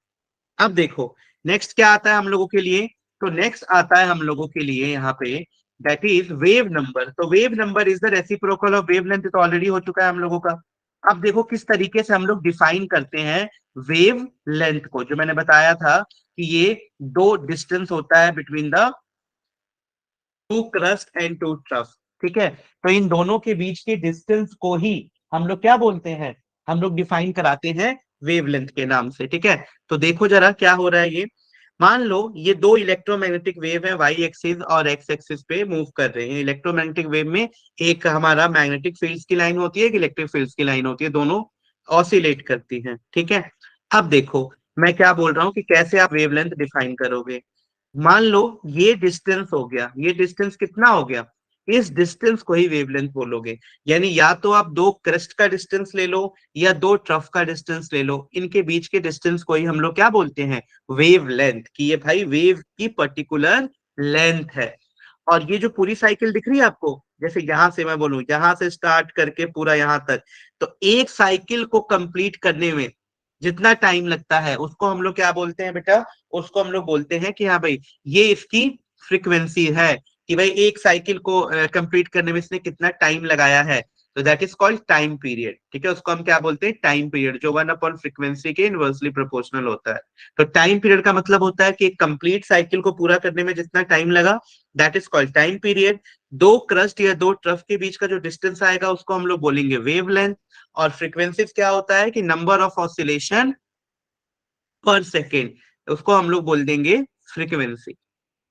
अब देखो नेक्स्ट क्या आता है हम लोगों के लिए, तो नेक्स्ट आता है हम लोगों के लिए यहाँ पे, दैट इज वेव नंबर। तो wave number is the reciprocal of wave length, तो ऑलरेडी हो चुका है हम लोगों का। अब देखो किस तरीके से हम लोग डिफाइन करते हैं वेव लेंथ को, जो मैंने बताया था कि ये दो डिस्टेंस होता है between the two crest and two trough, ठीक है। तो इन दोनों के बीच के डिस्टेंस को ही हम लोग क्या बोलते हैं, हम लोग डिफाइन कराते हैं वेवलेंथ के नाम से, ठीक है। तो देखो जरा क्या हो रहा है ये, मान लो ये दो इलेक्ट्रोमैग्नेटिक वेव है, वाई एक्सिस और एक्स एक्सिस पे मूव कर रहे हैं। इलेक्ट्रोमैग्नेटिक वेव में एक हमारा मैग्नेटिक फील्ड्स की लाइन होती है, एक इलेक्ट्रिक फील्ड्स की लाइन होती है, दोनों ऑसिलेट करती हैं, ठीक है। अब देखो मैं क्या बोल रहा हूँ, कि कैसे आप वेवलेंथ डिफाइन करोगे। मान लो ये डिस्टेंस हो गया, ये डिस्टेंस कितना हो गया, इस डिस्टेंस को ही वेवलेंथ बोलोगे। यानी या तो आप दो क्रेस्ट का डिस्टेंस ले लो या दो ट्रफ का डिस्टेंस ले लो, इनके बीच के डिस्टेंस को ही हम लोग क्या बोलते हैं, वेव लेंथ, कि ये भाई वेव की पर्टिकुलर लेंथ है। और ये जो पूरी साइकिल दिख रही है आपको, जैसे यहां से मैं बोलूं, यहां से स्टार्ट करके पूरा यहां तक, तो एक साइकिल को कंप्लीट करने में जितना टाइम लगता है उसको हम लोग क्या बोलते हैं बेटा, उसको हम लोग बोलते हैं कि हाँ भाई ये इसकी फ्रीक्वेंसी है, कि भाई एक साइकिल को कंप्लीट करने में इसने कितना टाइम लगाया है। तो that is called time period. ठीक है, उसको हम क्या बोलते हैं, टाइम पीरियड, जो 1/फ्रीक्वेंसी के इनवर्सली प्रोपोर्शनल होता है। तो टाइम पीरियड का मतलब होता है कि एक कंप्लीट साइकिल को पूरा करने में जितना टाइम लगा, that is called time period. दो क्रस्ट या दो ट्रफ के बीच का जो डिस्टेंस आएगा उसको हम लोग बोलेंगे वेवलेंथ। और फ्रीक्वेंसी क्या होता है कि नंबर ऑफ ऑसिलेशन पर सेकेंड, उसको हम लोग बोल देंगे फ्रीक्वेंसी।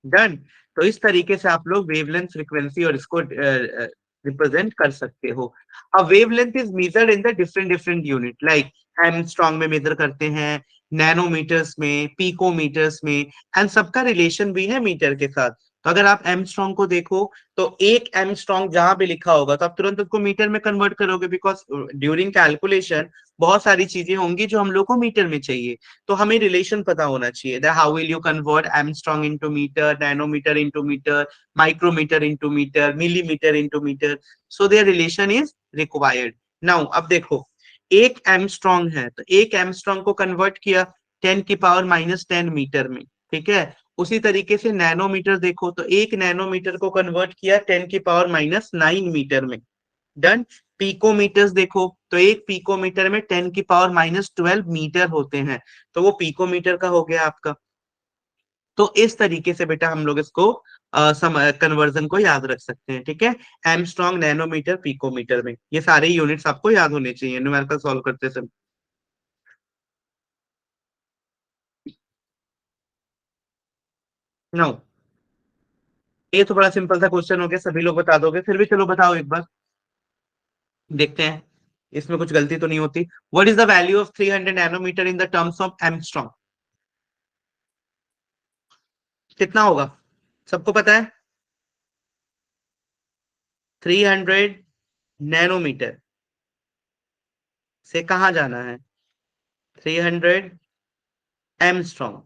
डन। तो इस तरीके से आप लोग वेवलेंथ, फ्रीक्वेंसी और इसको रिप्रेजेंट कर सकते हो। अब wavelength is measured in the different different unit, like angstrom में मेजर करते हैं, नैनोमीटर्स में, पिकोमीटर्स में, एंड सबका रिलेशन भी है मीटर के साथ। तो अगर आप एमस्ट्रॉन्ग को देखो, तो एक एमस्ट्रॉन्ग जहां भी लिखा होगा तो आप तुरंत उसको मीटर में कन्वर्ट करोगे, बिकॉज ड्यूरिंग कैलकुलेशन बहुत सारी चीजें होंगी जो हम लोग को मीटर में चाहिए। तो हमें रिलेशन पता होना चाहिए, that how will you convert angstrom into metre, nanometre into metre, micrometre into metre, millimetre into metre. So their relation is required. Now अब देखो, एक एमस्ट्रॉन्ग है तो एक एमस्ट्रॉन्ग को कन्वर्ट किया 10⁻⁻10 मीटर में। ठीक है, उसी तरीके से नैनोमीटर देखो, तो एक नैनोमीटर को कन्वर्ट किया 10⁻⁹ मीटर में। डन। पिकोमीटर्स देखो, तो एक पिकोमीटर में 10⁻12 मीटर होते हैं, तो वो पिकोमीटर का हो गया आपका। तो इस तरीके से बेटा हम लोग इसको कन्वर्जन को याद रख सकते हैं। ठीक है, एमस्ट्रॉन्ग, नैनोमीटर, पिकोमीटर में ये सारे यूनिट्स आपको याद होने चाहिए न्यूमेरिकल सॉल्व करते समय। नो, ये तो बड़ा सिंपल सा क्वेश्चन हो गया, सभी लोग बता दोगे, फिर भी चलो बताओ एक बार, देखते हैं इसमें कुछ गलती तो नहीं होती। What is the value of 300 nanometre in the terms of angstrom? कितना होगा, सबको पता है? 300 नैनोमीटर से कहाँ जाना है, 300 एमस्ट्रॉन्ग।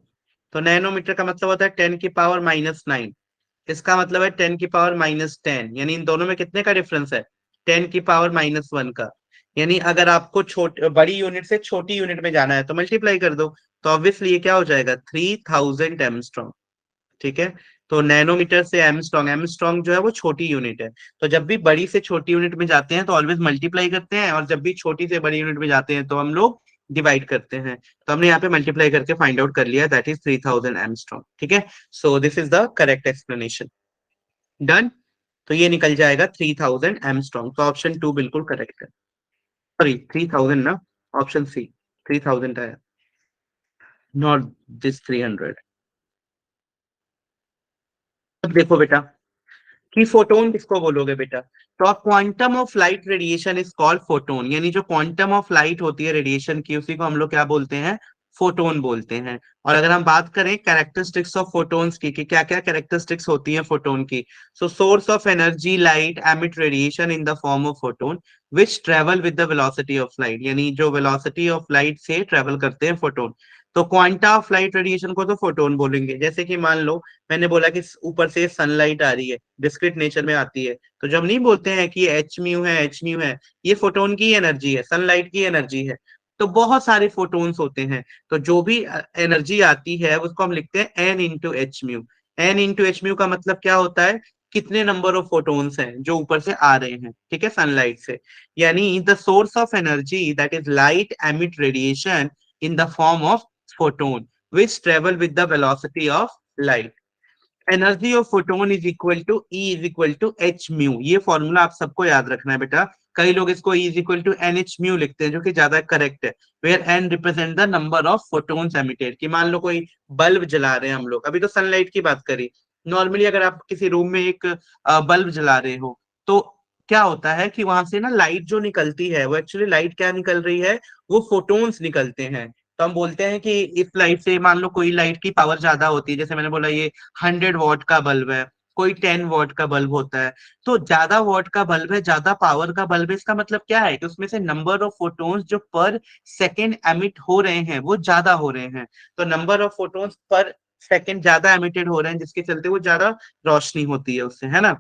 तो नैनोमीटर का मतलब होता है 10⁻⁻9, इसका मतलब है 10⁻⁻10, यानी इन दोनों में कितने का डिफरेंस है, 10⁻⁻1 का। यानी अगर आपको बड़ी यूनिट से छोटी यूनिट में जाना है तो मल्टीप्लाई कर दो, तो ऑब्वियसली ये क्या हो जाएगा, 3000 एमस्ट्रॉन्ग। ठीक है, तो नैनोमीटर से एमस्ट्रॉन्ग, एमस्ट्रॉन्ग जो है वो छोटी यूनिट है। तो जब भी बड़ी से छोटी यूनिट में जाते हैं तो ऑलवेज मल्टीप्लाई करते हैं, और जब भी छोटी से बड़ी यूनिट में जाते हैं तो हम लोग डिवाइड करते हैं। तो हमने यहाँ पे मल्टीप्लाई करके फाइंड आउट कर लिया, दैट इज 3000 एमस्ट्रॉन्ग। ठीक है, so this is the correct explanation. Done. तो ये निकल जाएगा 3000 एमस्ट्रॉन्ग, तो ऑप्शन टू बिल्कुल करेक्ट है। सॉरी, 3000 ना, ऑप्शन सी 3000 है, नॉट दिस 300। अब देखो बेटा कि फोटोन किसको बोलोगे बेटा, तो आप quantum of light radiation is called photon, यानी जो क्वांटम ऑफ लाइट होती है रेडिएशन की, उसी को हम लोग क्या बोलते हैं, फोटोन बोलते हैं। और अगर हम बात करें कैरेक्टरिस्टिक्स ऑफ फोटोन्स की, कि क्या क्या कैरेक्टरिस्टिक्स होती है फोटोन की, so source of energy light emit radiation in the form of photon which travel with the velocity of light, यानी जो वेलोसिटी ऑफ लाइट से ट्रेवल करते हैं फोटोन। तो क्वांटा ऑफ लाइट रेडिएशन को तो फोटोन बोलेंगे। जैसे कि मान लो मैंने बोला कि ऊपर से सनलाइट आ रही है, डिस्क्रीट नेचर में आती है, तो जब नहीं बोलते हैं कि एच म्यू है, एच म्यू है, ये फोटोन की एनर्जी है, सनलाइट की एनर्जी है। तो बहुत सारे फोटोन्स होते हैं, तो जो भी एनर्जी आती है उसको हम लिखते हैं n into h mu. N into h mu का मतलब क्या होता है, कितने नंबर ऑफ फोटोन्स हैं जो ऊपर से आ रहे हैं, ठीक है, सनलाइट से। यानी the source of energy that is light emit radiation in the form of photon which travel with the velocity of light. Energy of photon is equal to E is equal to H mu, ये फॉर्मूला आप सबको याद रखना है बेटा। कई लोग इसको E is equal to n h mu लिखते हैं, जो कि ज्यादा करेक्ट है, where n represent the number of photons emitted. कि मान लो कोई बल्ब जला रहे हैं हम लोग, अभी तो सनलाइट की बात करी, नॉर्मली अगर आप किसी रूम में एक बल्ब जला रहे हो, तो क्या होता है कि वहां से ना लाइट जो निकलती है, वो एक्चुअली लाइट क्या निकल रही है, वो फोटोन्स निकलते हैं। तो हम बोलते हैं कि इस लाइट से, मान लो कोई लाइट की पावर ज्यादा होती है, जैसे मैंने बोला ये 100 वॉट का बल्ब है, कोई 10 वॉट का बल्ब होता है। तो ज्यादा वॉट का बल्ब है, ज्यादा पावर का बल्ब है, इसका मतलब क्या है कि उसमें से नंबर ऑफ फोटोन्स जो पर सेकेंड एमिट हो रहे हैं वो ज्यादा हो रहे हैं। तो नंबर ऑफ फोटोन्स पर सेकेंड ज्यादा एमिटेड हो रहे हैं, जिसके चलते वो ज्यादा रोशनी होती है उससे, है ना।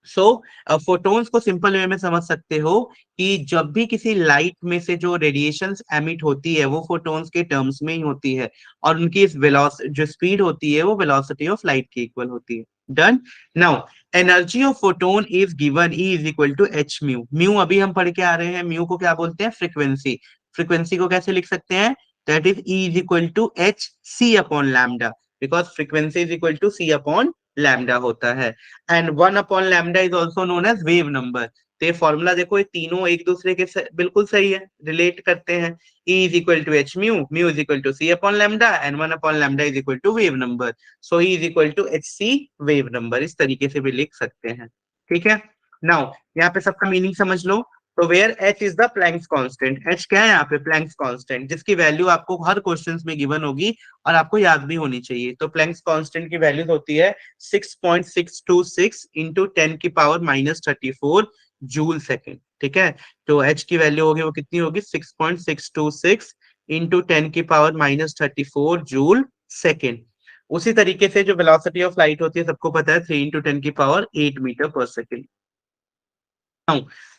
सो फोटोन्स को सिंपल वे में समझ सकते हो कि जब भी किसी लाइट में से जो रेडिएशंस एमिट होती है वो फोटोन्स के टर्म्स में ही होती है, और उनकी इस वेलोस जो स्पीड होती है वो वेलोसिटी ऑफ लाइट के इक्वल होती है। Done. Now energy of photon is given, E is equal to H mu. Mu अभी हम पढ़ के आ रहे हैं, म्यू को क्या बोलते हैं, फ्रीक्वेंसी। फ्रीक्वेंसी को कैसे लिख सकते हैं, that is E is equal to H C upon lambda, because frequency is equal to C upon lambda होता है। एंड 1/लैम्डा is also known as wave number. तो ये फॉर्मूला देखो, ये तीनों एक दूसरे के बिल्कुल सही है, रिलेट करते हैं। E is equal to H mu, mu is equal to C upon lambda, and 1/लैम्डा is equal to wave number. So E is equal to H C wave number, इस तरीके से भी लिख सकते हैं। ठीक है। नाउ यहाँ पे सबका मीनिंग समझ लो। तो where h is the Planck's constant, h क्या है यहाँ पे, प्लैंक्स कांस्टेंट, जिसकी वैल्यू आपको हर क्वेश्चन में गिवन होगी और आपको याद भी होनी चाहिए। तो प्लैंक्स कांस्टेंट की वैल्यू होती है 6.626 इंटू 10⁻34 जूल सेकेंड। ठीक है। तो एच की वैल्यू होगी वो कितनी होगी, 6.626 इंटू 10⁻34 जूल सेकेंड। उसी तरीके से जो वेलोसिटी ऑफ लाइट होती है सबको पता है, 3 × 10⁸ मीटर पर सेकेंड।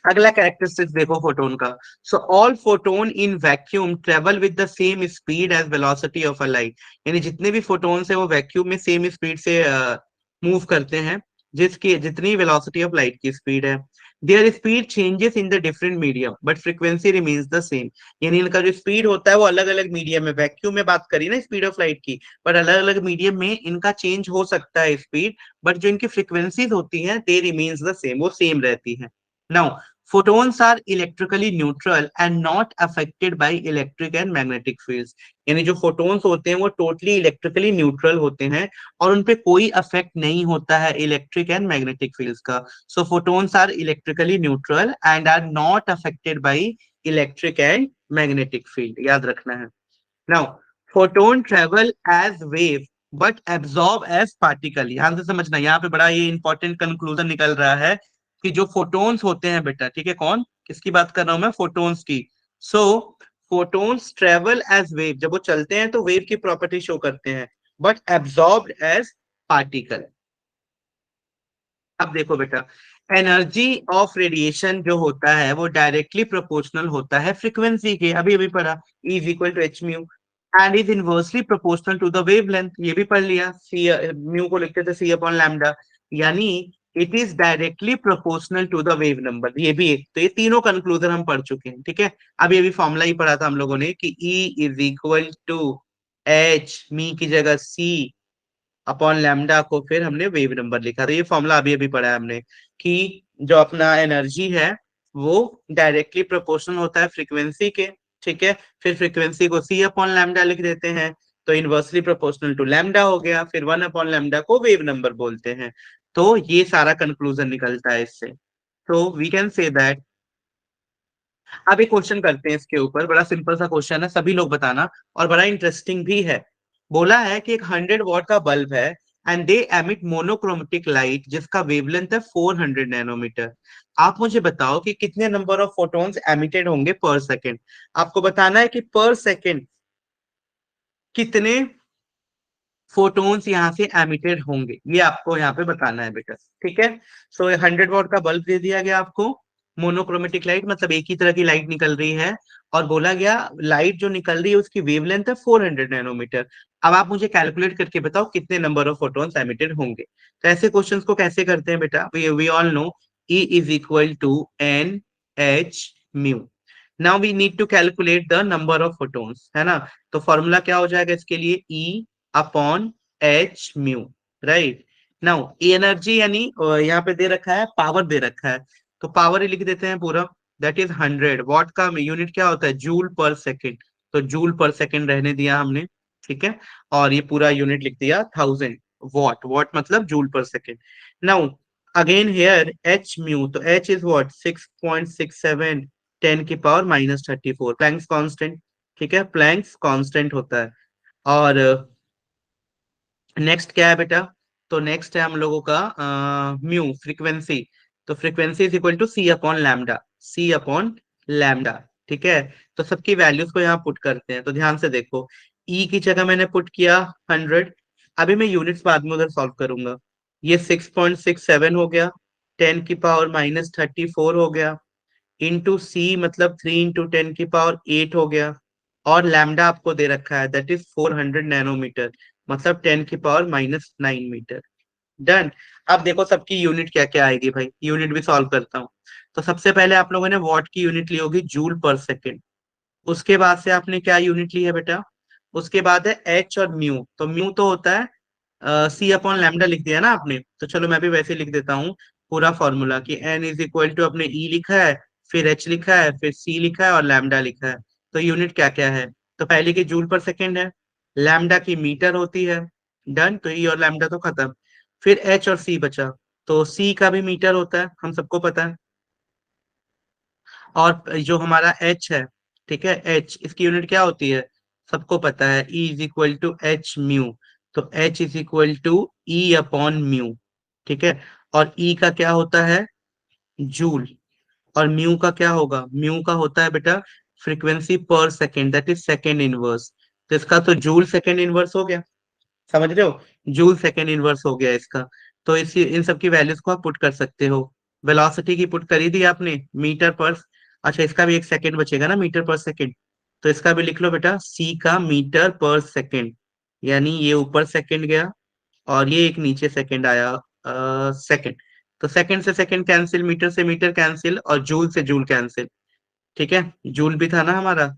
अगला कैरेक्टरिस्टिक्स देखो फोटोन का। So all photon in vacuum travel with the same speed as velocity of a light. यानी जितने भी फोटोन्स है वो वैक्यूम में सेम स्पीड से मूव करते हैं, जिसकी जितनी वेलोसिटी ऑफ लाइट की स्पीड है। There speed changes in the different medium but frequency remains the same. यानी इनका जो स्पीड होता है वो अलग अलग मीडियम में, वैक्यूम में बात करी ना स्पीड ऑफ लाइट की, बट अलग अलग मीडियम में इनका चेंज हो सकता है स्पीड, बट जो इनकी फ्रीक्वेंसीज होती हैं दे रिमेन्स द सेम, वो सेम रहती है। Now, photons are electrically neutral and not affected by electric and magnetic fields. यानी जो photons होते हैं वो totally electrically neutral होते हैं और उनपे कोई effect नहीं होता है electric and magnetic fields का. So photons are electrically neutral and are not affected by electric and magnetic field. याद रखना है. Now, photon travel as wave but absorb as particle. ध्यान से समझना, यहाँ पे बड़ा ये इंपॉर्टेंट कंक्लूजन निकल रहा है कि जो फोटोन्स होते हैं बेटा, ठीक है, कौन किसकी बात कर रहा हूं मैं, फोटोन्स की। सो फोटोन्स ट्रेवल एज वेव, जब वो चलते हैं तो वेव की प्रॉपर्टी शो करते हैं, बट एब्जॉर्ब्ड एज पार्टिकल। अब देखो बेटा, एनर्जी ऑफ रेडिएशन जो होता है वो डायरेक्टली प्रोपोर्शनल होता है फ्रीक्वेंसी के, अभी अभी पढ़ा, E is equal to H mu, and is inversely proportional to the wavelength, ये भी पढ़ लिया, सी म्यू को लिखते थे सी अपॉन लैम्डा, यानी it is directly proportional to the wave number, ये भी एक। तो ये तीनों कंक्लूजन हम पढ़ चुके हैं। ठीक है। अभी अभी फॉर्मूला ही पढ़ा था हम लोगों ने कि E is equal to H, मी की जगह सी अपॉन लैम्डा को फिर हमने वेव नंबर लिखा था। ये फॉर्मूला अभी अभी पढ़ा है हमने कि जो अपना एनर्जी है वो डायरेक्टली प्रोपोर्शनल होता है फ्रीक्वेंसी के। ठीक है। फिर फ्रीक्वेंसी को सी अपॉन लैम्डा लिख देते हैं, तो इनवर्सली प्रोपोर्शनल टू लैम्डा हो गया, फिर 1/लैम्डा को वेव नंबर बोलते हैं। तो ये सारा कंक्लूजन निकलता है इससे। तो वी कैन से दैट। अब एक क्वेश्चन करते हैं इसके ऊपर, बड़ा सिंपल सा क्वेश्चन है, सभी लोग बताना, और बड़ा इंटरेस्टिंग भी है। बोला है कि एक 100 वॉट का बल्ब है and they emit monochromatic light जिसका वेवलेंथ है 400 नैनोमीटर। आप मुझे बताओ कि कितने नंबर ऑफ फोटोन्स एमिटेड होंगे पर सेकेंड। आपको बताना है कि पर सेकेंड कितने फोटोन्स यहाँ से एमिटेड होंगे, ये आपको यहाँ पे बताना है बेटा। ठीक है। सो 100 वॉट का बल्ब दे दिया गया आपको, मोनोक्रोमेटिक लाइट मतलब एक ही तरह की लाइट निकल रही है, और बोला गया लाइट जो निकल रही है उसकी वेवलेंथ है 400 नैनोमीटर। अब आप मुझे कैलकुलेट करके बताओ कितने नंबर ऑफ फोटोन्स एमिटेड होंगे। तो ऐसे क्वेश्चंस को कैसे करते हैं बेटा, we all know E is equal to n h mu. Now we need to calculate the number of photons, है ना। तो फॉर्मूला क्या हो जाएगा इसके लिए, E upon H mu, right. Now energy यानी यहाँ पे दे रखा है, पावर दे रखा है, तो पावर ही लिख देते हैं पूरा, दैट इज 100 वॉट का यूनिट क्या होता है, जूल पर सेकेंड, तो जूल पर सेकेंड रहने दिया हमने। ठीक है। और ये पूरा यूनिट लिख दिया 1000 वॉट, वॉट मतलब joule per second. Now again here H mu, तो H is watt 6.67 10⁻34 Planck's constant. ठीक है, प्लैंक्स कांस्टेंट होता है। और नेक्स्ट क्या है बेटा, तो नेक्स्ट है हम लोगों का म्यू फ्रीक्वेंसी। तो frequency is equal to C upon lambda, c upon lambda. ठीक है, तो सबकी वैल्यूज को यहाँ पुट करते हैं। तो ध्यान से देखो, ई की जगह मैंने पुट किया 100। अभी मैं यूनिट्स बाद में उधर सॉल्व करूंगा। ये 6.67 हो गया, 10 की पावर -34 हो गया, इंटू सी मतलब 3 × 10 की पावर 8 हो गया, और लैम्डा आपको दे रखा है दैट इज 400 नैनोमीटर, मतलब 10 की पावर -9 मीटर। डन। अब देखो सबकी यूनिट क्या क्या आएगी भाई, यूनिट भी सॉल्व करता हूँ। तो सबसे पहले आप लोगों ने वॉट की यूनिट ली होगी, जूल पर सेकेंड। उसके बाद से आपने क्या यूनिट ली है बेटा, उसके बाद है एच और म्यू। तो म्यू तो होता है सी अपॉन लैम्डा, लिख दिया ना आपने, तो चलो मैं भी वैसे लिख देता हूँ पूरा फॉर्मूला कि एन इज इक्वल टू अपने ई लिखा है, फिर एच लिखा है, फिर सी लिखा है और लैम्डा लिखा है। तो यूनिट क्या क्या है, तो पहले की जूल पर सेकेंड है, लैम्डा की मीटर होती है। डन, तो ई और लैम्डा तो खत्म। फिर एच और सी बचा, तो सी का भी मीटर होता है, हम सबको पता है। और जो हमारा एच है, ठीक है, एच इसकी यूनिट क्या होती है, सबको पता है, E is equal to H mu. तो H is equal to E upon mu. ठीक है, और ई का क्या होता है, जूल। और म्यू का क्या होगा, म्यू का होता है बेटा फ्रीक्वेंसी पर second, that is second inverse. तो इसका तो जूल सेकेंड इनवर्स हो गया, समझ रहे हो, जूल सेकेंड इनवर्स हो गया इसका। तो इसी इन सब की वैल्यूज को आप पुट कर सकते हो। वेलोसिटी की पुट कर ही दी आपने, मीटर पर। अच्छा, इसका भी एक सेकंड बचेगा ना, मीटर पर सेकंड। तो इसका भी लिख लो बेटा, सी का मीटर पर सेकंड, यानी ये ऊपर सेकंड गया और ये एक नीचे सेकंड आया, सेकंड। तो सेकंड से सेकंड कैंसिल, मीटर से मीटर कैंसिल, और जूल से जूल कैंसिल। ठीक है, जूल भी था ना हमारा,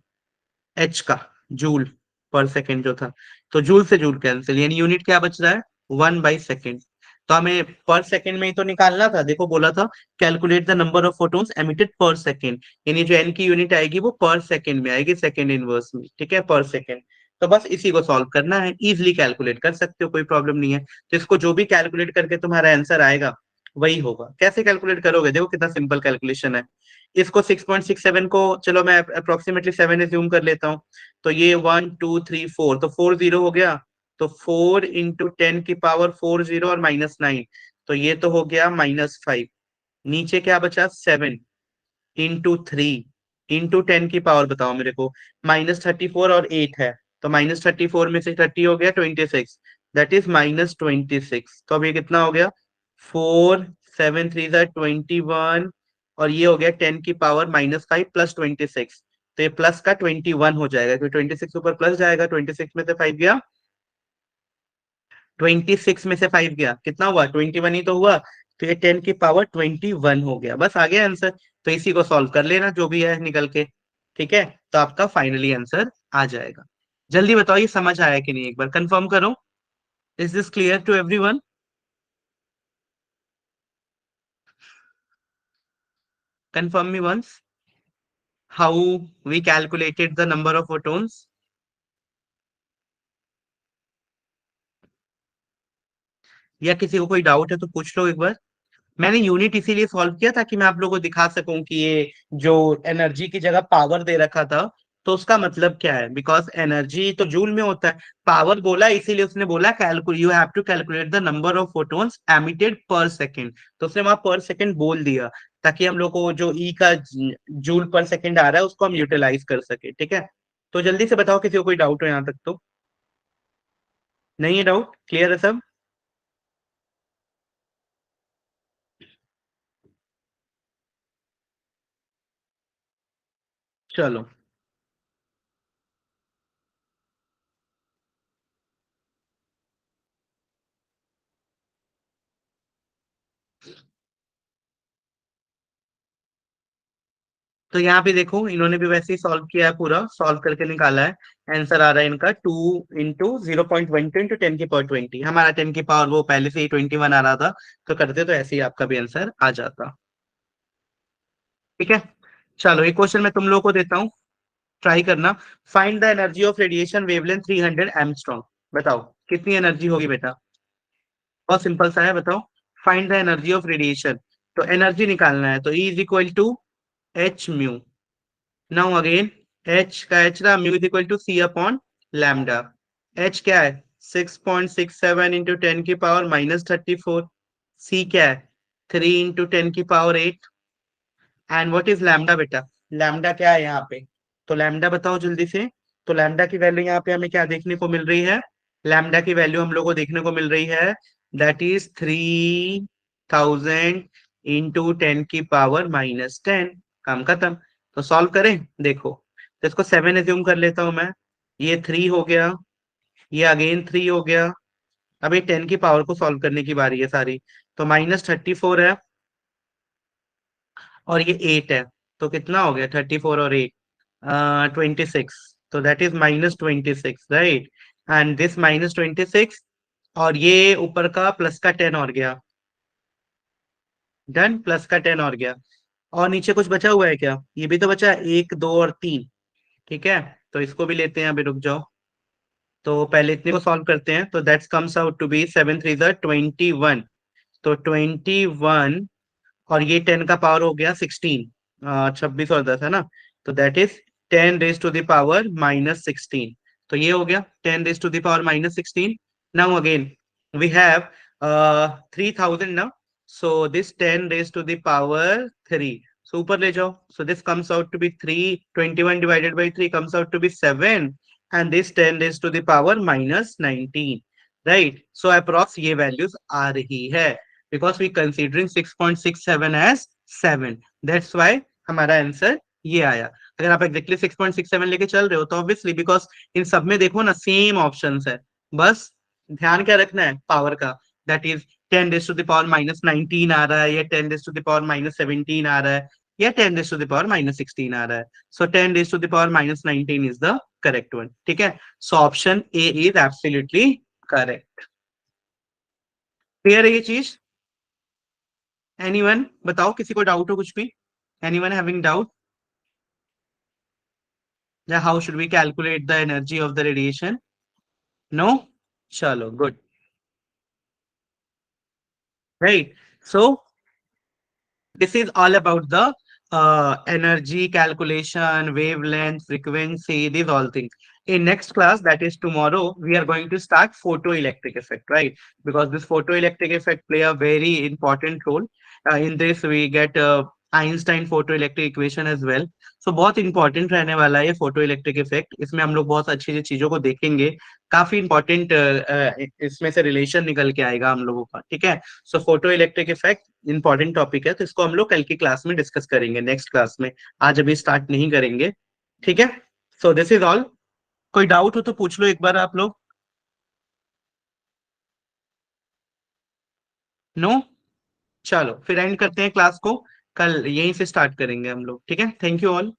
एच का, जूल पर सेकेंड जो था। तो जूल से जूल कैंसिल, यानी यूनिट क्या बच रहा है, 1/सेकेंड। तो हमें पर सेकेंड में ही तो निकालना था, देखो बोला था calculate the number of photons emitted per second, यानी जो एन की यूनिट आएगी वो पर सेकेंड में आएगी, सेकेंड इनवर्स में। ठीक है, पर सेकेंड। तो बस इसी को सॉल्व करना है, इजिली कैलकुलेट कर सकते हो, कोई प्रॉब्लम नहीं है। तो इसको जो भी कैलकुलेट करके तुम्हारा आंसर आएगा वही होगा। कैसे कैलकुलेट करोगे, देखो कितना सिंपल कैलकुलेशन है। इसको 6.67 को चलो मैं अप्रोक्सीमेटली 7 एज्यूम कर लेता हूँ। तो ये 1 2 3 4, तो 4 0 हो गया। तो 4 × 10 की पावर 4 0 और -9, तो ये तो हो गया -5। नीचे क्या बचा, 7 × 3 इंटू 10 की पावर, बताओ मेरे को, -34 और 8 है। तो -34 में से 30 हो गया 26, दैट इज -26। तो अब ये कितना हो गया, 4 7 3 21, और ये हो गया 10 की पावर -5 प्लस 26। तो ये प्लस का 21 हो जाएगा, क्योंकि 26 ऊपर प्लस जाएगा, 26 में से 5 गया, 26 में से 5 गया, कितना हुआ, 21 ही तो हुआ। तो ये 10 की पावर 21 हो गया, बस आ गया आंसर। तो इसी को सॉल्व कर लेना जो भी है निकल के। ठीक है, तो आपका फाइनली आंसर आ जाएगा। जल्दी बताओ ये समझ आया कि नहीं, एक बार कंफर्म करो। Is this clear to everyone? Confirm me once, how we calculated the number of photons. या किसी को कोई डाउट है तो पूछ लो एक बार। मैंने यूनिट इसीलिए सॉल्व किया ताकि मैं आप लोगों को दिखा सकूं कि ये जो एनर्जी की जगह पावर दे रखा था, तो उसका मतलब क्या है, बिकॉज एनर्जी तो जूल में होता है, पावर बोला इसीलिए उसने बोला calculate, you have to calculate the number of photons emitted per second. तो उसने वहां पर सेकेंड बोल दिया, ताकि हम लोग को जो ई का जूल पर सेकेंड आ रहा है उसको हम यूटिलाइज कर सके। ठीक है, तो जल्दी से बताओ किसी को कोई डाउट हो यहाँ तक तो। नहीं है डाउट, क्लियर है सब? चलो, तो यहाँ पे देखो इन्होंने भी वैसे ही सॉल्व किया है, पूरा सॉल्व करके निकाला है। आंसर आ रहा है इनका 2 × 0.12 × 10 की पावर 20, हमारा 10 की पावर वो पहले से ही 21 आ रहा था, तो करते तो ऐसे ही आपका भी आंसर आ जाता। ठीक है, चलो एक क्वेश्चन मैं तुम लोगों को देता हूँ, ट्राई करना। Find the energy of radiation wavelength 300 angstrom. बताओ कितनी एनर्जी होगी बेटा, बहुत सिंपल सा है, बताओ। Find the energy of radiation, तो एनर्जी निकालना है, तो E is equal to H mu. Now again, H का एच रहा, mu is equal to C upon lambda. H क्या है, 6.67 इंटू 10⁻⁻34। सी क्या है? 3 into 10⁸ and what is lambda बेटा? लैम्डा क्या है यहाँ पे? तो लैम्डा बताओ जल्दी से। तो लैम्डा की वैल्यू यहाँ पे हमें क्या देखने को मिल रही है? लैम्डा की वैल्यू हम लोग को देखने को मिल रही है, दैट इज 3000 इंटू 10⁻⁻10। काम खत्म। तो सॉल्व करें, देखो। तो इसको 7 एज्यूम कर लेता हूं मैं। ये 3 हो गया, ये अगेन 3 हो गया। अब ये 10 की पावर को सॉल्व करने की बारी है सारी। तो -34 है और ये 8 है। तो कितना हो गया? 34 और 8, 26। तो that is -26, right? And this -26, और ये ऊपर का प्लस का 10 और गया। डन, प्लस का 10 और गया। और नीचे कुछ बचा हुआ है क्या? ये भी तो बचा है, 1, 2 और 3। ठीक है, तो इसको भी लेते हैं। अभी रुक जाओ। तो पहले इतने को सॉल्व करते हैं। तो that comes out to be 7 3 21। तो 21, और ये 10 का पावर हो गया 16, 26 और 10 है ना। तो दैट इज 10⁻⁻16। तो ये हो गया 10⁻⁻16। नाउ अगेन वी हैव 3000 ना। सो दिस 10⁻3, सो ऊपर ले जाओ। So this comes out to be 3, 21 divided by 3 comes out to be 7, and this 10⁻⁻19, right? So approx ये वैल्यूज आ रही है, because we considering 6.67 as 7, that's why हमारा आंसर ये आया। अगर आप एग्जैक्टली 6.67 लेके चल रहे हो तो ऑब्वियसली, बिकॉज इन सब में देखो ना सेम ऑप्शंस है। बस ध्यान क्या रखना है? पावर का। दैट इज 10⁻⁻19 आ रहा है, या 10⁻⁻17 आ रहा है, या 10⁻⁻16 आ रहा है। सो 10⁻⁻19 इज द करेक्ट वन। ठीक है, so option A is absolutely correct. Clear है ये चीज? एनीवन बताओ, किसी को डाउट हो कुछ भी? Anyone having doubt? या how should we calculate the energy of the radiation? No? चलो, good. Right, so this is all about the energy calculation, wavelength, frequency, these all things. In next class, that is tomorrow, we are going to start photoelectric effect, right? Because this photoelectric effect play a very important role. In this, we get Einstein photoelectric equation as well. So बहुत इंपॉर्टेंट रहने वाला है ये फोटो इलेक्ट्रिक इफेक्ट। इसमें हम लोग बहुत अच्छी अच्छी चीजों को देखेंगे। काफी इंपॉर्टेंट इसमें से रिलेशन निकल के आएगा हम लोगों का। ठीक है, so photo electric effect important topic है, तो इसको हम लोग कल की क्लास में डिस्कस करेंगे, नेक्स्ट क्लास में। आज अभी स्टार्ट नहीं करेंगे। ठीक है, सो दिस इज ऑल। कोई डाउट हो तो पूछ लो एक बार आप लोग। नो? चलो फिर एंड करते हैं क्लास को। कल यहीं से स्टार्ट करेंगे हम लोग। ठीक है, थैंक यू ऑल।